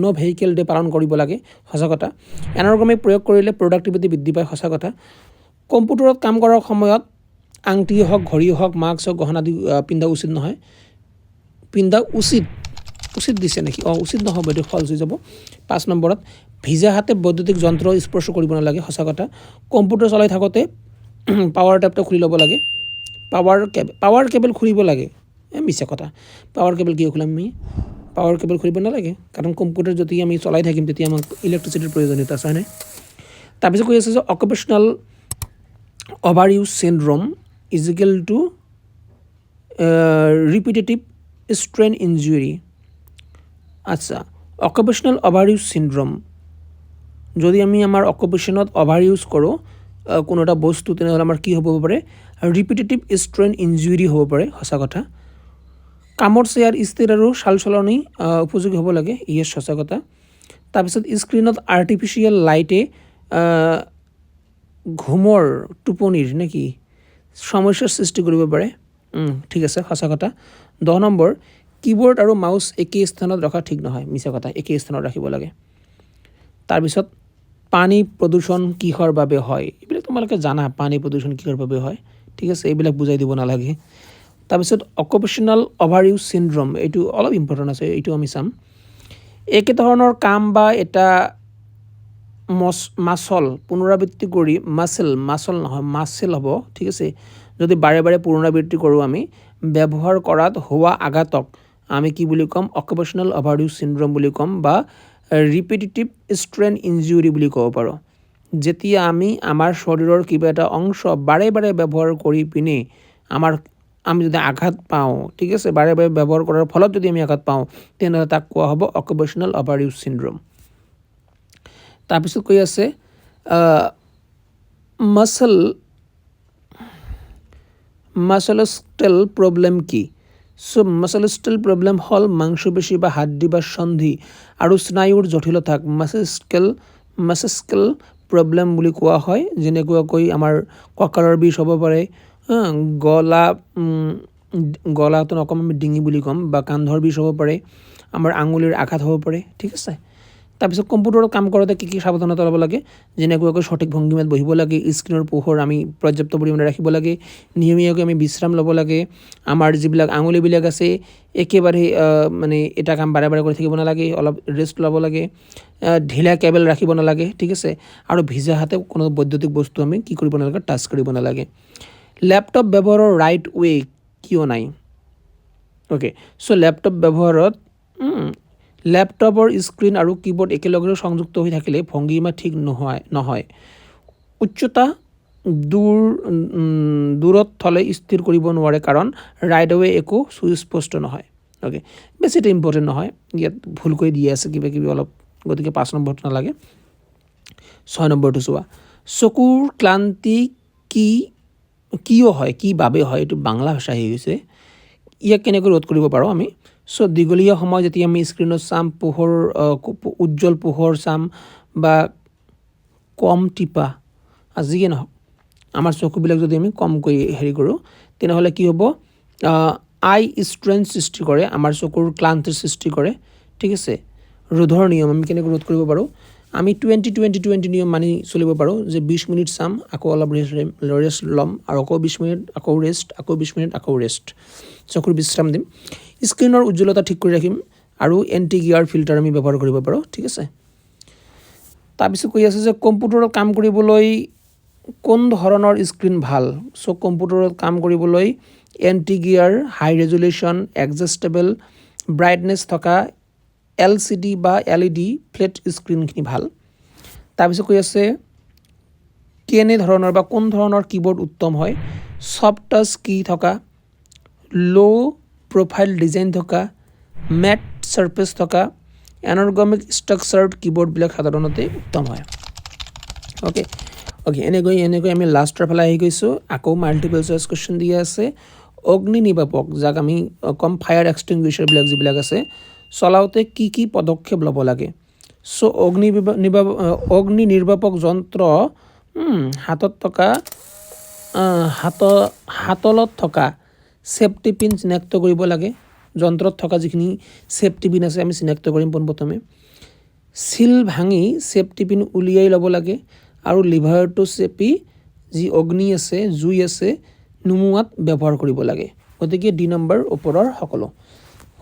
ন' ভেহিকেল ডে পালন কৰিব লাগে সঁচা কথা এনাৰ্গমিক প্ৰয়োগ কৰিলে প্ৰডাক্টিভিটি বৃদ্ধি পায় সঁচা কথা কম্পিউটাৰত কাম কৰাৰ সময়ত আংটি হওক ঘড়ী হওক মাস্ক হওক গহনা আদি পিন্ধা উচিত নহয় উচিত দিছে নেকি উচিত নহ'ব এইটো ফলছ হৈ যাব 5 নম্বৰত ভিজা হাতে বৈদ্যুতিক যন্ত্ৰ স্পৰ্শ কৰিব নালাগে সঁচা কথা কম্পিউটাৰ চলাই থাকোঁতে পাৱাৰ টেপটো খুলি ল'ব লাগে পাৱাৰ কেবল খুলিব লাগে মিছা কথা পাৱাৰ কেবল কিয় খুলিম আমি পাৱাৰ কেবল খুলিব নালাগে কাৰণ কম্পিউটাৰ যদি আমি চলাই থাকিম তেতিয়া আমাক ইলেক্ট্ৰিচিটিৰ প্ৰয়োজনীয়তা আছে হয়নে তাৰপিছত কৈ আছে যে occupational overuse syndrome is equal to repetitive strain injury আচ্ছা অকুপেশ্যনেল অভাৰ ইউজ চিনড্ৰম যদি আমি আমাৰ অকুপেশ্যনত অভাৰ ইউজ কৰোঁ কোনো এটা বস্তু তেনেহ'লে আমাৰ কি হ'ব পাৰে ৰিপিটেটিভ ষ্ট্ৰেইন ইনজুৰি হ'ব পাৰে সঁচা কথা কামৰ চেয়াৰ স্থিৰ আৰু চালচলনি উপযোগী হ'ব লাগে ইয়েছ সঁচা কথা তাৰপিছত স্ক্ৰীণত আৰ্টিফিচিয়েল লাইটে ঘুমৰ টোপনিৰ নেকি সমস্যাৰ সৃষ্টি কৰিব পাৰে ঠিক আছে সঁচা কথা 10 নম্বৰ কীবৰ্ড আৰু মাউচ একেই স্থানত ৰখা ঠিক নহয় মিছা কথা একেই স্থানত ৰাখিব লাগে তাৰপিছত পানী প্ৰদূষণ কিহৰ বাবে হয় এইবিলাক তোমালোকে জানা পানী প্ৰদূষণ কিহৰ বাবে হয়, ঠিক আছে, এইবিলাক বুজাই দিব নালাগে। তাৰপিছত অকুপেশ্যনেল অভাৰ ইউজ চিনড্ৰম, এইটো অলপ ইম্পৰ্টেণ্ট আছে, এইটো আমি চাম। একেধৰণৰ কাম বা এটা মাচল পুনৰাবৃত্তি কৰি মাচল নহয় মাচেল হ'ব, ঠিক আছে, যদি বাৰে বাৰে পুনৰাবৃত্তি কৰোঁ আমি ব্যৱহাৰ কৰাত হোৱা আঘাতক আমি কি বুলি ক'ম, অকুপেশ্যনেল অভাৰ ইউজ চিনড্ৰম বুলি ক'ম বা ৰিপিটেটিভ ষ্ট্ৰেইন ইনজুৰি বুলি ক'ব পাৰোঁ। যেতিয়া আমি আমাৰ শৰীৰৰ কিবা এটা অংশ বাৰে বাৰে ব্যৱহাৰ কৰি পিনে আমি যদি আঘাত পাওঁ, ঠিক আছে, বাৰে বাৰে ব্যৱহাৰ কৰাৰ ফলত যদি আমি আঘাত পাওঁ, তেনেহ'লে তাক কোৱা হ'ব অকুপেশ্যনেল অভাৰ ইউজ চিনড্ৰম। তাৰপিছত কৈ আছে মাছলস্কেল প্ৰব্লেম কি? চ' মাছলস্কেল প্ৰব্লেম হ'ল মাংসপেশী বা হাড্ডি বা সন্ধি আৰু স্নায়ুৰ জটিলতাক মাছস্কেল প্ৰব্লেম বুলি কোৱা হয়। যেনেকুৱাকৈ আমাৰ কঁকালৰ বিষ হ'ব পাৰে, গলাটো অকণমান আমি ডিঙি বুলি ক'ম, বা কান্ধৰ বিষ হ'ব পাৰে, আমাৰ আঙুলিৰ আঘাত হ'ব পাৰে, ঠিক আছে। তাৰপিছত কম্পিউটাৰত কাম কৰোঁতে কি কি সাৱধানতা ল'ব লাগে, যেনেকুৱাকৈ সঠিক ভংগীমাত বহিব লাগে, স্ক্ৰীণৰ পোহৰ আমি পৰ্যাপ্ত পৰিমাণে ৰাখিব লাগে, নিয়মীয়াকৈ আমি বিশ্ৰাম ল'ব লাগে, আমাৰ যিবিলাক আঙুলিবিলাক আছে একেবাৰে মানে এটা কাম বাৰে বাৰে কৰি থাকিব নালাগে, অলপ ৰেষ্ট ল'ব লাগে, ঢিলা কেবল ৰাখিব নালাগে, ঠিক আছে, আৰু ভিজা হাতে কোনো বৈদ্যুতিক বস্তু আমি কি কৰিব নালাগে, টাচ কৰিব নালাগে। লেপটপ ব্যৱহাৰৰ ৰাইট ৱে কিয় নাই? অ'কে, চ' লেপটপ ব্যৱহাৰত লেপটপৰ স্ক্ৰীণ আৰু কীবৰ্ড একেলগে সংযুক্ত হৈ থাকিলে ভংগীমা ঠিক নহয়। উচ্চতা দূৰত থ'লে স্থিৰ কৰিব নোৱাৰে, কাৰণ ৰাইট ৱে একো সুস্পষ্ট নহয়। অ'কে, বেছি এটা ইম্পৰ্টেণ্ট নহয়, ইয়াত ভুলকৈ দি আছে কিবা কিবি অলপ, গতিকে 5 নম্বৰটো নালাগে। 6 নম্বৰটো চোৱা, চকুৰ ক্লান্তি কিয় হয়, কি বাবে হয়, এইটো বাংলা ভাষা হৈ গৈছে। ইয়াক কেনেকৈ ৰোধ কৰিব পাৰোঁ আমি? চ' দীঘলীয়া সময় যেতিয়া আমি স্ক্ৰীণত চাম, উজ্জ্বল পোহৰ চাম বা কম টিপা, যিয়ে নহওক আমাৰ চকুবিলাক যদি আমি কমকৈ কৰোঁ, তেনেহ'লে কি হ'ব, আই ষ্ট্ৰেইন সৃষ্টি কৰে, আমাৰ চকুৰ ক্লান্তিৰ সৃষ্টি কৰে, ঠিক আছে। ৰোধৰ নিয়ম আমি কেনেকৈ ৰোধ কৰিব পাৰোঁ? আমি 20-20-20 নিয়ম মানি চলিব পাৰোঁ, যে 20 মিনিট চাম, আকৌ অলপ ৰেষ্ট ল'ম, আৰু আকৌ 20 মিনিট আকৌ ৰেষ্ট, আকৌ 20 মিনিট আকৌ ৰেষ্ট, চকুৰ বিশ্ৰাম দিম। স্ক্ৰীণৰ উজ্জ্বলতা ঠিক কৰি ৰাখিম, আৰু এণ্টি গিয়াৰ ফিল্টাৰ আমি ব্যৱহাৰ কৰিব পাৰোঁ, ঠিক আছে। তাৰপিছত কৈ আছে যে কম্পিউটাৰত কাম কৰিবলৈ কোন ধৰণৰ স্ক্ৰীণ ভাল? চ' কম্পিউটাৰত কাম কৰিবলৈ এণ্টি গিয়াৰ, হাই ৰেজুলেশ্যন, এডজাষ্টেবল ব্ৰাইটনেছ থকা LCD বা LED ফ্লেট স্ক্ৰীণখিনি ভাল। তাৰপিছত কৈ আছে কেনেধৰণৰ বা কোন ধৰণৰ কীবৰ্ড উত্তম হয়? ছফ্ট টাচ কি থকা, ল' প্ৰফাইল ডিজাইন থকা, মেট ছাৰফেচ থকা, এনাৰগমিক ষ্ট্ৰাকচাৰ্ড কীবৰ্ডবিলাক সাধাৰণতে উত্তম হয়। অ'কে, এনেকৈ আমি লাষ্টৰ ফালে আহি গৈছোঁ। আকৌ মাল্টিপল চইচ কুৱেশ্যন দিয়া আছে। অগ্নি নিৰ্বাপক, যাক আমি কম ফায়াৰ এক্সটিংগুইচাৰবিলাক যিবিলাক আছে, চলাওঁতে কি কি পদক্ষেপ ল'ব লাগে? চ' অগ্নি নিৰ্বাপক যন্ত্ৰ হাতলত থকা ছেফটি পিন চিনাক্ত কৰিব লাগে। যন্ত্ৰত থকা যিখিনি ছেফটি পিন আছে আমি চিনাক্ত কৰিম পোনপ্ৰথমে। চিল ভাঙি ছেফটি পিন উলিয়াই ল'ব লাগে, আৰু লিভাৰটো চেপি যি অগ্নি আছে, জুই আছে, নুমুৱাত ব্যৱহাৰ কৰিব লাগে। গতিকে 2 নম্বৰ ওপৰৰ সকলো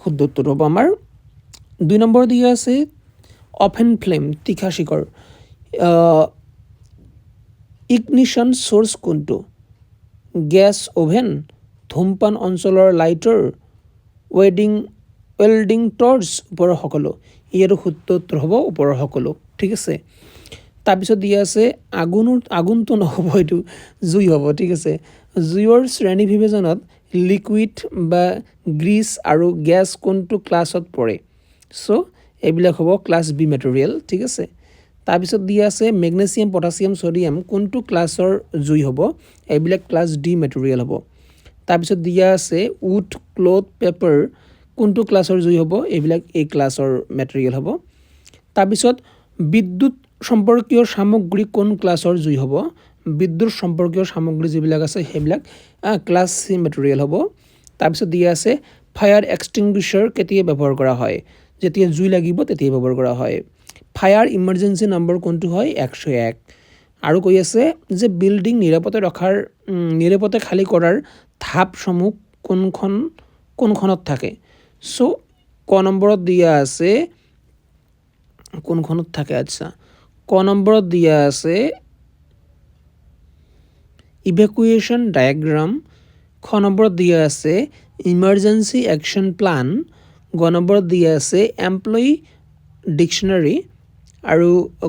শুদ্ধ উত্তৰ হ'ব আমাৰ। 2 নম্বৰ দিয়া আছে অপেন ফ্লেম, তীখা শিখৰ, ইগনিশ্যন চ'ৰ্চ কোনটো? গেছ অ'ভেন, ধূমপান অঞ্চলৰ লাইটাৰ, ৱেল্ডিং টৰ্চ, ওপৰৰ সকলো। ইয়াৰো শুদ্ধ উত্তৰ হ'ব ওপৰৰ সকলো, ঠিক আছে। তাৰপিছত দিয়া আছে আগুনটো নহ'ব, এইটো জুই হ'ব, ঠিক আছে। জুইৰ শ্ৰেণী বিভাজনত লিকুইড বা গ্ৰীজ আৰু গেছ কোনটো ক্লাছত পৰে? চ' এইবিলাক হ'ব ক্লাছ B মেটেৰিয়েল, ঠিক আছে। তাৰপিছত দিয়া আছে মেগনেছিয়াম, পটাছিয়াম, ছডিয়াম কোনটো ক্লাছৰ জুই হ'ব? এইবিলাক ক্লাছ D মেটেৰিয়েল হ'ব। তাৰপিছত দিয়া আছে উড, ক্লথ, পেপাৰ কোনটো ক্লাছৰ জুই হ'ব? এইবিলাক A ক্লাছৰ মেটেৰিয়েল হ'ব। তাৰপিছত বিদ্যুৎ সম্পৰ্কীয় সামগ্ৰী কোন ক্লাছৰ জুই হ'ব? বিদ্যুৎ সম্পৰ্কীয় সামগ্ৰী যিবিলাক আছে সেইবিলাক ক্লাছ C মেটেৰিয়েল হ'ব। তাৰপিছত দিয়া আছে ফায়াৰ এক্সটিংগুইচাৰ কেতিয়া ব্যৱহাৰ কৰা হয়? যেতিয়া জুই লাগিব তেতিয়া ব্যৱহাৰ কৰা হয়। ফায়াৰ ইমাৰ্জেঞ্চি নম্বৰ কোনটো হয়? 101। আৰু কৈ আছে যে বিল্ডিং নিৰাপদে খালী কৰাৰ ধাপসমূহ কোনখনত থাকে। সো ক নম্বৰত দিয়া আছে কোনখনত থাকে। আচ্ছা, ক নম্বৰত দিয়া আছে ইভেকুয়েশন ডায়াগ্ৰাম, খ নম্বৰত দিয়া আছে ইমাৰ্জেন্সি অ্যাকশন প্ল্যান, গ নম্বৰত দিয়া আছে এমপ্লয়ি ডিকশ্যনাৰী আৰু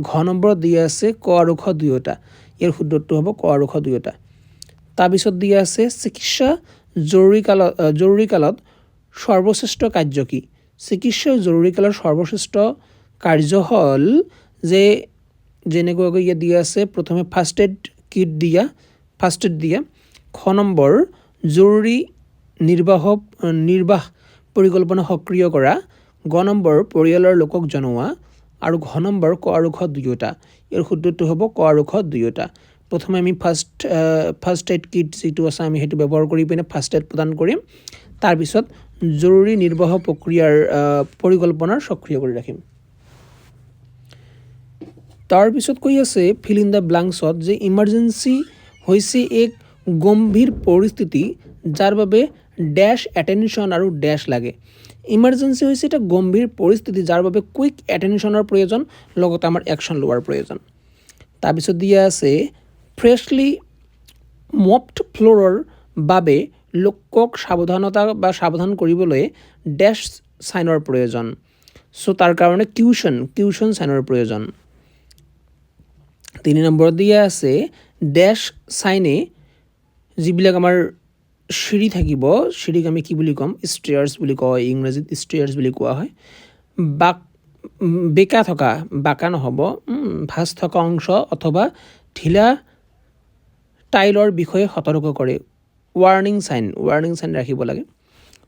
ঘ নম্বৰত দিয়া আছে ক আৰু খ দুয়োটা। ইয়াৰ শুদ্ধটো হ'ব ক আৰু খ দুয়োটা। তাৰপিছত দিয়া আছে চিকিৎসা জৰুৰীকালত সৰ্বশ্ৰেষ্ঠ কাৰ্য কি। চিকিৎসা জৰুৰীকালৰ সৰ্বশ্ৰেষ্ঠ কাৰ্য হ'ল যে যেনেকুৱাকৈ ইয়াত দিয়া আছে প্ৰথমে ফাৰ্ষ্ট এইড দিয়া। খ নম্বৰ জৰুৰী নিৰ্বাহ পৰিকল্পনা সক্ৰিয় কৰা, গ নম্বৰ পৰিয়ালৰ লোকক জনোৱা আৰু ঘ নম্বৰ ক আৰু খ দুয়োটা। ইয়াৰ শুদ্ধটো হ'ব ক আৰু খ দুয়োটা। প্ৰথমে আমি ফাৰ্ষ্ট এইড কিট যিটো আছে আমি সেইটো ব্যৱহাৰ কৰি পিনে ফাৰ্ষ্ট এইড প্ৰদান কৰিম, তাৰপিছত জৰুৰী নিৰ্বাহ প্ৰক্ৰিয়াৰ পৰিকল্পনাৰ সক্ৰিয় কৰি ৰাখিম। তাৰপিছত কৈ আছে ফিল ইন দ্য ব্লাংকছত যে ইমাৰ্জেঞ্চি হৈছে এক গম্ভীৰ পৰিস্থিতি যাৰ বাবে ডেছ এটেনশ্যন আৰু ডেছ লাগে। ইমাৰ্জেঞ্চি হৈছে এটা গম্ভীৰ পৰিস্থিতি যাৰ বাবে কুইক এটেনশ্যনৰ প্ৰয়োজন, লগতে আমাৰ একশ্যন লোৱাৰ প্ৰয়োজন। তাৰপিছত দিয়া আছে ফ্ৰেছলি মপড ফ্ল'ৰৰ বাবে লোকক সাৱধান কৰিবলৈ ডেছ চাইনৰ প্ৰয়োজন। চ' তাৰ কাৰণে কিউশ্যন চাইনৰ প্ৰয়োজন। 3 নম্বৰত দিয়া আছে ডেছ চাইনে যিবিলাক আমাৰ চিৰি থাকিব, চিৰিক আমি কি বুলি ক'ম, ষ্টেয়াৰ্ছ বুলি কয়, ইংৰাজীত ষ্টেয়াৰ্ছ বুলি কোৱা হয়। বাঁকা নহ'ব, ভাঁজ থকা অংশ অথবা ঢিলা টাইলৰ বিষয়ে সতৰ্ক কৰে। ৱাৰ্ণিং চাইন ৰাখিব লাগে।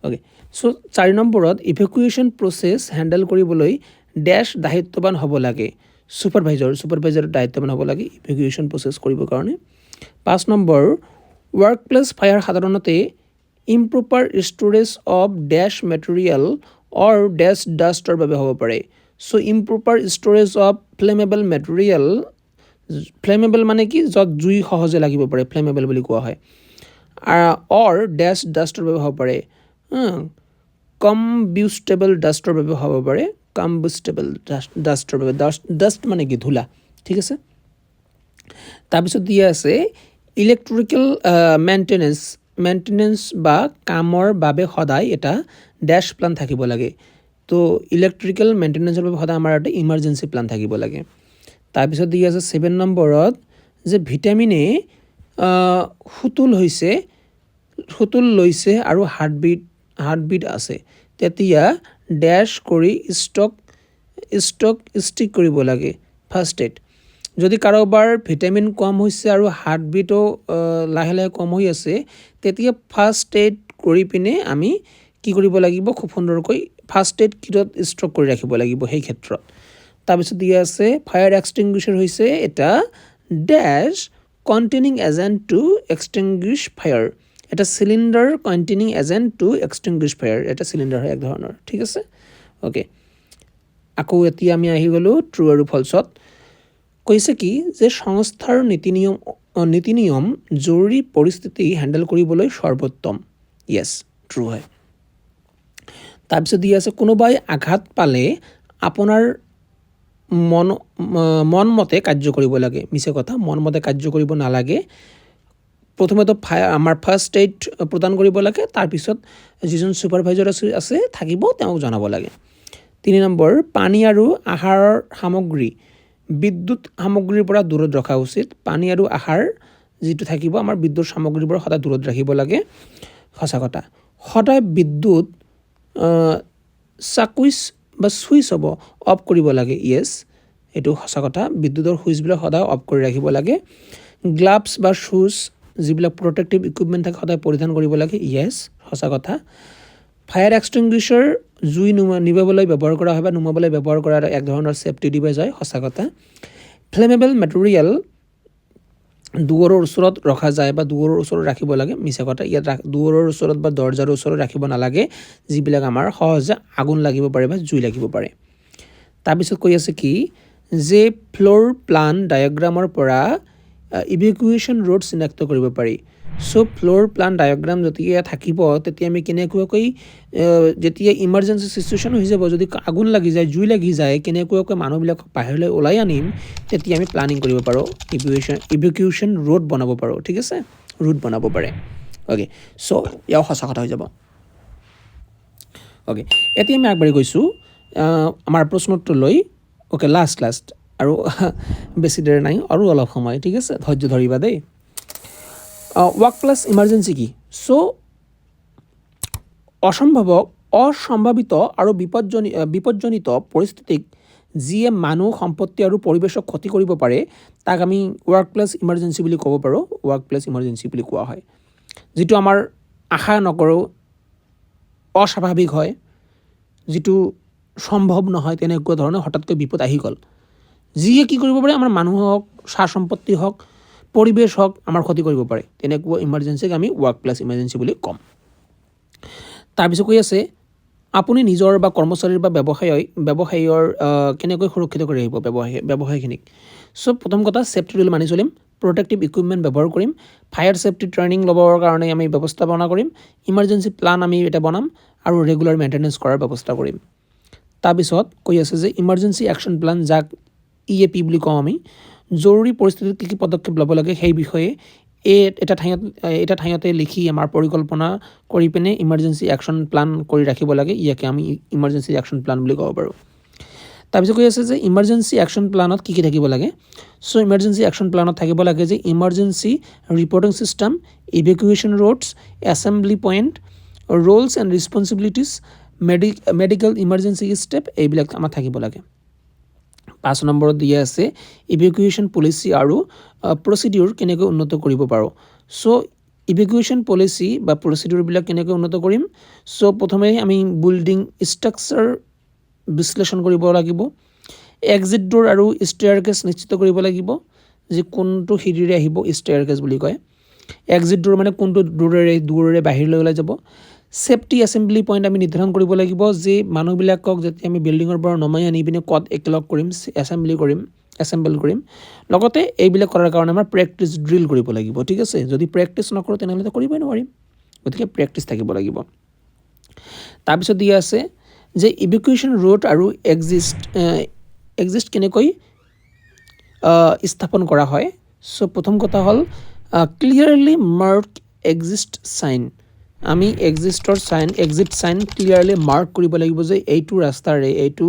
অ'কে, চ' 4 নম্বৰত ইভেকুৱেশ্যন প্ৰচেছ হেণ্ডেল কৰিবলৈ ডেছ দায়িত্ববান হ'ব লাগে। ছুপাৰভাইজাৰ দায়িত্ববান হ'ব লাগে ইভেকুৱেশ্যন প্ৰচেছ কৰিবৰ কাৰণে। 5 নম্বৰ ৱৰ্ক প্লেছ ফায়াৰ সাধাৰণতে improper storage of desk material or desk duster বাবে হ'ব পাৰে। So' improper storage of flammable material, flammable মানে কি, য'ত জুই সহজে লাগিব পাৰে, ফ্লেমেবল বুলি কোৱা হয়। অৰ ডেছ ডাষ্টৰ বাবে হ'ব পাৰে, কম্বিউষ্টেবল ডাষ্টৰ বাবে হ'ব পাৰে, ডাষ্টৰ বাবে, ডাষ্ট মানে কি, ধূলা। ঠিক আছে। তাৰপিছত দিয়া আছে ইলেক্ট্ৰিকেল মেইনটেনেন্স বা কামৰ বাবে সদায় এটা ডেছ প্লান থাকিব লাগে। তো ইলেক্ট্ৰিকেল মেইনটেনেন্সৰ বাবে সদায় আমাৰ এটা ইমাৰ্জেঞ্চি প্লান থাকিব লাগে। তাৰপিছত দিয়া আছে 7 নম্বৰত যে ভিটামিনে সুতুল লৈছে আৰু হাৰ্টবিট আছে, তেতিয়া ডেছ কৰি ষ্টিক কৰিব লাগে ফাৰ্ষ্ট এইড। যদি কাৰোবাৰ ভিটামিন কম হৈছে আৰু হাৰ্টবিটো লাহে লাহে কম হৈ আছে, তেতিয়া ফাৰ্ষ্ট এইড কৰি পিনে আমি কি কৰিব লাগিব, খুব সুন্দৰকৈ ফাৰ্ষ্ট এইড কিটত ষ্টক কৰি ৰাখিব লাগিব সেই ক্ষেত্ৰত। তাৰপিছত দিয়া আছে ফায়াৰ এক্সটিংগুইশ্বাৰ হৈছে এটা desk containing agent to extinguish fire, এটা cylinder containing agent to extinguish fire, এটা চিলিণ্ডাৰ হয় এক ধৰণৰ। ঠিক আছে। অ'কে, আকৌ এতিয়া আমি আহি গ'লোঁ ট্ৰু আৰু ফল্ছত। কৈছে কি যে সংস্থাৰ নীতি নিয়ম জৰুৰী পৰিস্থিতি হেণ্ডেল কৰিবলৈ সৰ্বোত্তম। য়েছ, ট্ৰু হয়। তাৰপিছত দি আছে কোনোবাই আঘাত পালে আপোনাৰ মনমতে কাৰ্য কৰিব লাগে। মিছা কথা, মনমতে কাৰ্য কৰিব নালাগে। প্ৰথমেতো আমাৰ ফাৰ্ষ্ট এইড প্ৰদান কৰিব লাগে, তাৰপিছত যিজন ছুপাৰভাইজাৰ আছে থাকিব তেওঁক জনাব লাগে। 3 নম্বৰ পানী আৰু আহাৰৰ সামগ্ৰী বিদ্যুৎ সামগ্ৰীৰ পৰা দূৰত ৰখা উচিত। পানী আৰু আহাৰ যিটো থাকিব আমাৰ বিদ্যুৎ সামগ্ৰীৰ পৰা সদায় দূৰত ৰাখিব লাগে। সঁচা কথা, সদায় বিদ্যুৎ চুইচ হ'ব অফ কৰিব লাগে। য়েছ, এইটো সঁচা কথা, বিদ্যুতৰ সুইচবিলাক সদায় অফ কৰি ৰাখিব লাগে। গ্লাভছ বা শ্বুজ যিবিলাক প্ৰটেক্টিভ ইকুইপমেণ্ট থাকে সদায় পৰিধান কৰিব লাগে। য়েছ, সঁচা কথা। ফায়াৰ এক্সটিংগুইশ্বাৰ জুই নিভাবলৈ ব্যৱহাৰ কৰা হয় বা নুমাবলৈ ব্যৱহাৰ কৰা এক ধৰণৰ ছেফটি ডিভাইচ হয়। সঁচা কথা। ফ্লেমেবল মেটেৰিয়েল দুৱাৰৰ ওচৰত ৰখা যায় বা দুৱাৰৰ ওচৰত ৰাখিব লাগে। মিছা কথা, ইয়াত দুৱাৰৰ ওচৰত বা দৰ্জাৰ ওচৰত ৰাখিব নালাগে, যিবিলাক আমাৰ সহজে আগুন লাগিব পাৰে বা জুই লাগিব পাৰে। তাৰপিছত কৈ আছে কি যে ফ্ল'ৰ প্লান ডায়েগ্ৰামৰ পৰা ইভেকুৱেশ্যন ৰোড চিনাক্ত কৰিব পাৰি চ' ফ্ল'ৰ প্লান ডায়েগ্ৰাম যেতিয়া থাকিব তেতিয়া আমি কেনেকুৱাকৈ যেতিয়া ইমাৰ্জেঞ্চি চিচুৱেশ্যন হৈ যাব যদি আগুন লাগি যায় জুই লাগি যায় কেনেকুৱাকৈ মানুহবিলাক বাহিৰলৈ ওলাই আনিম তেতিয়া আমি প্লানিং কৰিব পাৰোঁ ইভেকুৱেশ্যন ৰোড বনাব পাৰোঁ ঠিক আছে ৰুট বনাব পাৰে অ'কে চ' ইয়াও সঁচা কথা হৈ যাব অ'কে এতিয়া আমি আগবাঢ়ি গৈছোঁ আমাৰ প্ৰশ্নোত্তৰলৈ অ'কে লাষ্ট আৰু বেছি দেৰি নাই আৰু অলপ সময় ঠিক আছে ধৈৰ্য ধৰিবা দেই ৱৰ্ক প্লাছ ইমাৰ্জেঞ্চি কি চ' অসম্ভাৱিত আৰু বিপদজনিত পৰিস্থিতিক যিয়ে মানুহ সম্পত্তি আৰু পৰিৱেশক ক্ষতি কৰিব পাৰে তাক আমি ৱৰ্ক প্লেছ ইমাৰ্জেঞ্চি বুলি ক'ব পাৰোঁ ৱৰ্ক প্লেছ ইমাৰ্জেঞ্চি বুলি কোৱা হয় যিটো আমাৰ আশা নকৰোঁ অস্বাভাৱিক হয় যিটো সম্ভৱ নহয় তেনেকুৱা ধৰণৰ হঠাৎকৈ বিপদ আহি গ'ল যিয়ে কি কৰিব পাৰে আমাৰ মানুহ হওক সা সম্পত্তি হওক পৰিৱেশ হওক আমাৰ ক্ষতি কৰিব পাৰে তেনেকুৱা ইমাৰ্জেঞ্চিক আমি ৱৰ্ক প্লেছ ইমাৰ্জেঞ্চি বুলি ক'ম তাৰপিছত কৈ আছে আপুনি নিজৰ বা কৰ্মচাৰীৰ বা ব্যৱসায়ৰ কেনেকৈ সুৰক্ষিত কৰি আহিব ব্যৱসায়খিনিক চ' প্ৰথম কথা ছেফটি ৰুল মানি চলিম প্ৰটেক্টিভ ইকুইপমেণ্ট ব্যৱহাৰ কৰিম ফায়াৰ ছেফটি ট্ৰেইনিং ল'বৰ কাৰণে আমি ব্যৱস্থাপনা কৰিম ইমাৰ্জেঞ্চি প্লান আমি এটা বনাম আৰু ৰেগুলাৰ মেইনটেনেঞ্চ কৰাৰ ব্যৱস্থা কৰিম তাৰপিছত কৈ আছে যে ইমাৰ্জেঞ্চি একশ্যন প্লান যাক EAP বুলি কওঁ আমি জৰুৰী পৰিস্থিতিত কি পদক্ষেপ ল'ব লাগে সেই বিষয়ে এটা ঠাইতে লিখি আমাৰ পৰিকল্পনা কৰি পিনে ইমাৰ্জেঞ্চি একশ্যন প্লান কৰি ৰাখিব লাগে ইয়াকে আমি ইমাৰ্জেঞ্চি একশ্যন প্লান বুলি ক'ব পাৰোঁ তাৰপিছত কৈ আছে যে ইমাৰ্জেঞ্চি একশ্যন প্লানত কি থাকিব লাগে চ' ইমাৰ্জেঞ্চি একশ্যন প্লানত থাকিব লাগে যে emergency reporting system evacuation roads assembly point roles and responsibilities medical emergency step এইবিলাক আমাৰ থাকিব লাগে 5 নম্বৰত দিয়া আছে ইভেকুৱেশ্যন পলিচি আৰু প্ৰচিডিউৰ কেনেকৈ উন্নত কৰিব পাৰোঁ চ' ইভেকুৱেশ্যন পলিচি বা প্ৰচিডিউৰবিলাক কেনেকৈ উন্নত কৰিম চ' প্ৰথমে আমি বিল্ডিং ষ্ট্ৰাকচাৰ বিশ্লেষণ কৰিব লাগিব এক্সিট ড'ৰ আৰু ষ্টেয়াৰকেছ নিশ্চিত কৰিব লাগিব যে কোনটো সিৰিৰে আহিব ষ্টেয়াৰকেছ বুলি কয় এক্সিট ড'ৰ মানে কোনটো দূৰেৰে বাহিৰলৈ ওলাই যাব ছেফটি এছেম্বলি পইণ্ট আমি নিৰ্ধাৰণ কৰিব লাগিব যে মানুহবিলাকক যেতিয়া আমি বিল্ডিঙৰ পৰা নমাই আনি পিনে ক'ত একেলগ কৰিম এছেম্বল কৰিম লগতে এইবিলাক কৰাৰ কাৰণে আমাৰ প্ৰেক্টিছ ড্ৰিল কৰিব লাগিব ঠিক আছে যদি প্ৰেক্টিছ নকৰোঁ তেনেহ'লে কৰিবই নোৱাৰিম গতিকে প্ৰেক্টিছ থাকিব লাগিব তাৰপিছত দিয়া আছে যে ইভেকুৱেশ্যন ৰোড আৰু এক্সিষ্ট কেনেকৈ স্থাপন কৰা হয় চ' প্ৰথম কথা হ'ল ক্লিয়াৰলি মাৰ্ক এক্সিষ্ট চাইন আমি এক্সিট চাইন ক্লিয়াৰলি মাৰ্ক কৰিব লাগিব যে এইটো ৰাস্তাৰে এইটো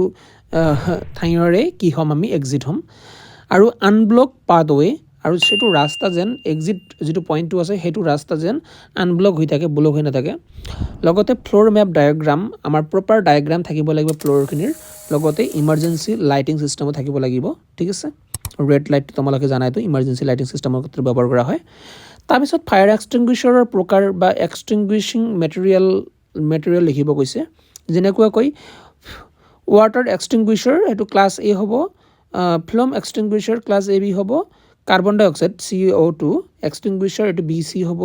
ঠাইৰে কি হ'ম আমি এক্সিট হ'ম আৰু আনব্লক পাথৱে আৰু সেইটো ৰাস্তা যেন এক্সিট যিটো পইণ্টটো আছে সেইটো ৰাস্তা যেন আনব্লক হৈ থাকে ব্লক হৈ নাথাকে লগতে ফ্ল'ৰ মেপ ডায়েগ্ৰাম আমাৰ প্ৰপাৰ ডায়েগ্ৰাম থাকিব লাগিব ফ্ল'ৰখিনিৰ লগতে ইমাৰ্জেঞ্চি লাইটিং ছিষ্টেমো থাকিব লাগিব ঠিক আছে ৰেড লাইটটো তোমালোকে জানাইতো ইমাৰ্জেঞ্চি লাইটিং ছিষ্টেমৰ ক্ষেত্ৰত ব্যৱহাৰ কৰা হয় তাৰপিছত ফায়াৰ এক্সটিংগুইচাৰৰ প্ৰকাৰ বা এক্সটিংগুইচিং মেটেৰিয়েল লিখিব কৈছে যেনেকুৱাকৈ ৱাটাৰ এক্সটিংগুইচাৰ এইটো ক্লাছ A হ'ব ফ্লেম এক্সটিংগুইচাৰ ক্লাছ AB হ'ব কাৰ্বন ডাই অক্সাইড CO2 এক্সটিংগুইচাৰ এইটো BC হ'ব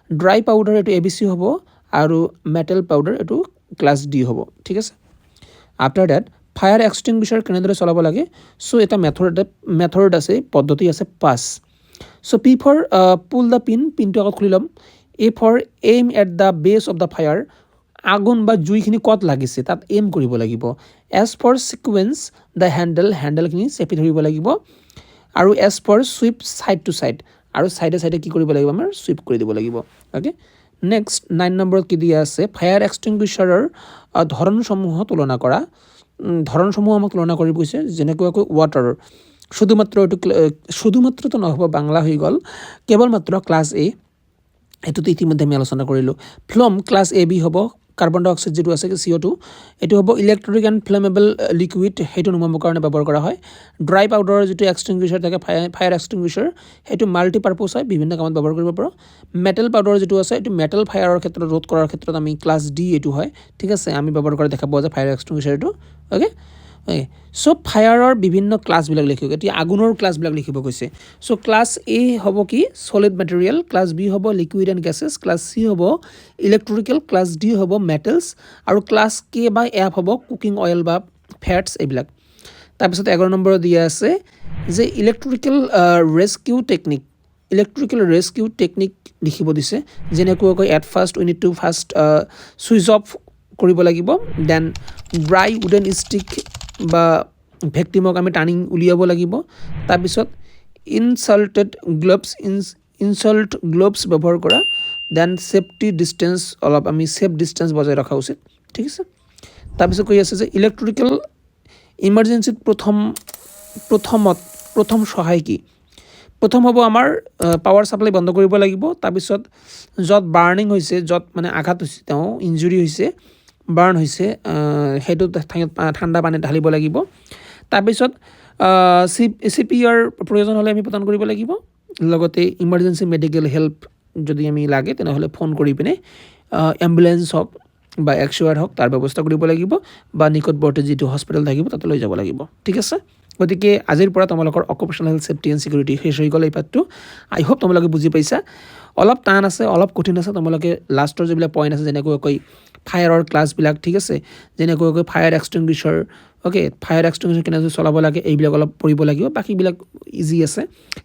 ড্ৰাই পাউডাৰ এইটো ABC হ'ব আৰু মেটেল পাউডাৰ এইটো ক্লাছ D হ'ব ঠিক আছে আফটাৰ ডেট ফায়াৰ এক্সটিংগুইচাৰ কেনেদৰে চলাব লাগে চ' এটা মেথড আছে পদ্ধতি আছে PASS so' P for pull the পিনটো আগত খুলি ল'ম A for aim at the base of the fire আগুন বা জুইখিনি ক'ত লাগিছে তাত এইম কৰিব লাগিব S ফৰ ছিকুৱেঞ্চ দ্য হেণ্ডেলখিনি চেপি ধৰিব লাগিব আৰু S for sweep side to side আৰু ছাইডে কি কৰিব লাগিব আমাৰ ছুইপ কৰি দিব লাগিব অ'কে নেক্সট 9 নম্বৰত কি দিয়া আছে ফায়াৰ এক্সটিংগুইচাৰৰ ধৰণসমূহ আমাক তুলনা কৰিব কৈছে যেনেকুৱাকৈ ৱাটাৰৰ শুধুমাত্ৰতো নহ'ব বাংলা হৈ গ'ল কেৱলমাত্ৰ ক্লাছ A এইটোতো ইতিমধ্যে আমি আলোচনা কৰিলোঁ ফ্লেম ক্লাছ AB হ'ব কাৰ্বন ডাই অক্সাইড যিটো আছে CO2 এইটো হ'ব ইলেক্ট্ৰিক এণ্ড ফ্লেমেবল লিকুইড সেইটো নুমাবৰ কাৰণে ব্যৱহাৰ কৰা হয় ড্ৰাই পাউডাৰৰ যিটো এক্সটিংগুইচাৰ থাকে ফায়াৰ এক্সটিংগুইচাৰ সেইটো মাল্টিপাৰ্পছ হয় বিভিন্ন কামত ব্যৱহাৰ কৰিব পাৰোঁ মেটেল পাউডাৰ যিটো আছে এইটো মেটেল ফায়াৰৰ ক্ষেত্ৰত ৰোধ কৰাৰ ক্ষেত্ৰত আমি ক্লাছ D এইটো হয় ঠিক আছে আমি ব্যৱহাৰ কৰা দেখা পোৱা যায় ফায়াৰ এক্সটিংগুইচাৰ এইটো অ'কে চ' ফায়াৰৰ বিভিন্ন ক্লাছবিলাক লিখিব এতিয়া আগুনৰ ক্লাছবিলাক লিখিব কৈছে চ' ক্লাছ A হ'ব কি ছলিড মেটেৰিয়েল ক্লাছ B হ'ব liquid and gases class C হ'ব ইলেক্ট্ৰিকেল ক্লাছ D হ'ব মেটেলছ আৰু ক্লাছ K বা F হ'ব কুকিং অইল বা ফেটছ এইবিলাক তাৰপিছত 11 নম্বৰত দিয়া আছে যে electrical rescue technique electrical rescue technique লিখিব দিছে যেনেকুৱাকৈ at first we need to first switch off কৰিব লাগিব দেন ড্ৰাই উডেন ষ্টিক বা ভেক্টিমক আমি টানি উলিয়াব লাগিব তাৰপিছত ইনচল্ট গ্লোভছ ব্যৱহাৰ কৰা দেন ছেফটি ডিষ্টেঞ্চ অলপ আমি ছেফ ডিষ্টেঞ্চ বজাই ৰখা উচিত ঠিক আছে তাৰপিছত কৈ আছে যে ইলেক্ট্ৰিকেল ইমাৰ্জেঞ্চিত প্ৰথম সহায় কি প্ৰথম হ'ব আমাৰ পাৱাৰ ছাপ্লাই বন্ধ কৰিব লাগিব তাৰপিছত য'ত বাৰ্নিং হৈছে য'ত মানে আঘাত হৈছে তেওঁ ইঞ্জুৰি হৈছে বাৰ্ণ হৈছে সেইটো ঠাইত ঠাণ্ডা পানী ঢালিব লাগিব তাৰপিছত CPR প্ৰয়োজন হ'লে আমি প্ৰদান কৰিব লাগিব লগতে ইমাৰ্জেঞ্চি মেডিকেল হেল্প যদি আমি লাগে তেনেহ'লে ফোন কৰি পিনে এম্বুলেন্স হওক বা এক্সুৱাৰ হওক তাৰ ব্যৱস্থা কৰিব লাগিব বা নিকটৱৰ্তী যিটো হস্পিটেল থাকিব তাতে লৈ যাব লাগিব ঠিক আছে গতিকে আজিৰ পৰা তোমালোকৰ অকুপেশ্যনেল ছেফটি এণ্ড ছিকিউৰিটি শেষ হৈ গ'ল এই পাঠটো আই হোপ তোমালোকে বুজি পাইছা অলপ টান আছে অলপ কঠিন আছে তোমালোকে লাষ্টৰ যিবিলাক পইণ্ট আছে যেনেকৈ ফায়াৰৰ ক্লাছবিলাক ঠিক আছে যেনেকৈ ফায়াৰ এক্সটিংগুইশ্বাৰ অ'কে ফায়াৰ এক্সটিংগুইশ্বাৰ কেনেকৈ চলাব লাগে এইবিলাক অলপ পঢ়িব লাগিব বাকীবিলাক ইজি আছে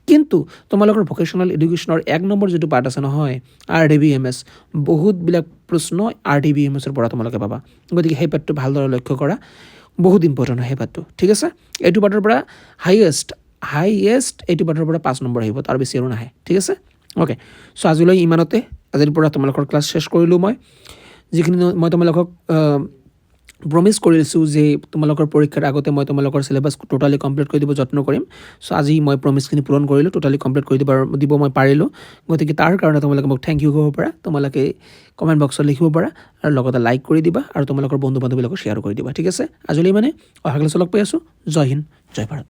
কিন্তু তোমালোকৰ ভকেশ্যনেল এডুকেশ্যনৰ 1 নম্বৰ যিটো পাৰ্ট আছে নহয় RDBMS বহুতবিলাক প্ৰশ্ন RDBMSৰ পৰা তোমালোকে পাবা গতিকে সেই পাৰ্টটো ভালদৰে লক্ষ্য কৰা বহুত ইম্পৰ্টেণ্ট হয় সেই পাৰ্টটো ঠিক আছে এইটো পাৰ্টৰ পৰা হাইয়েষ্ট এইটো পাৰ্টৰ পৰা 5 নম্বৰ আহিব তাৰ বেছি আৰু নাহে ঠিক আছে অ'কে চ' আজিলৈ ইমানতে আজিৰ পৰা তোমালোকৰ ক্লাছ শেষ কৰিলোঁ মই যিখিনি মই তোমালোকক প্ৰমিছ কৰিছোঁ যে তোমালোকৰ পৰীক্ষাৰ আগতে মই তোমালোকৰ চিলেবাছ টোটালি কমপ্লিট কৰি দিব যত্ন কৰিম চ' আজি মই প্ৰমিছখিনি পূৰণ কৰিলোঁ টোটালি কমপ্লিট কৰি দিব মই পাৰিলোঁ গতিকে তাৰ কাৰণে তোমালোকে মোক থেংক ইউ ক'ব পাৰা তোমালোকে কমেণ্ট বক্সত লিখিব পাৰা আৰু লগতে লাইক কৰি দিবা আৰু তোমালোকৰ বন্ধু বান্ধৱীবিলাকক শ্বেয়াৰ কৰি দিবা ঠিক আছে আজিলৈ মানে অহা ক্লাছত লগ পাই আছোঁ জয় হিন্দ জয় ভাৰত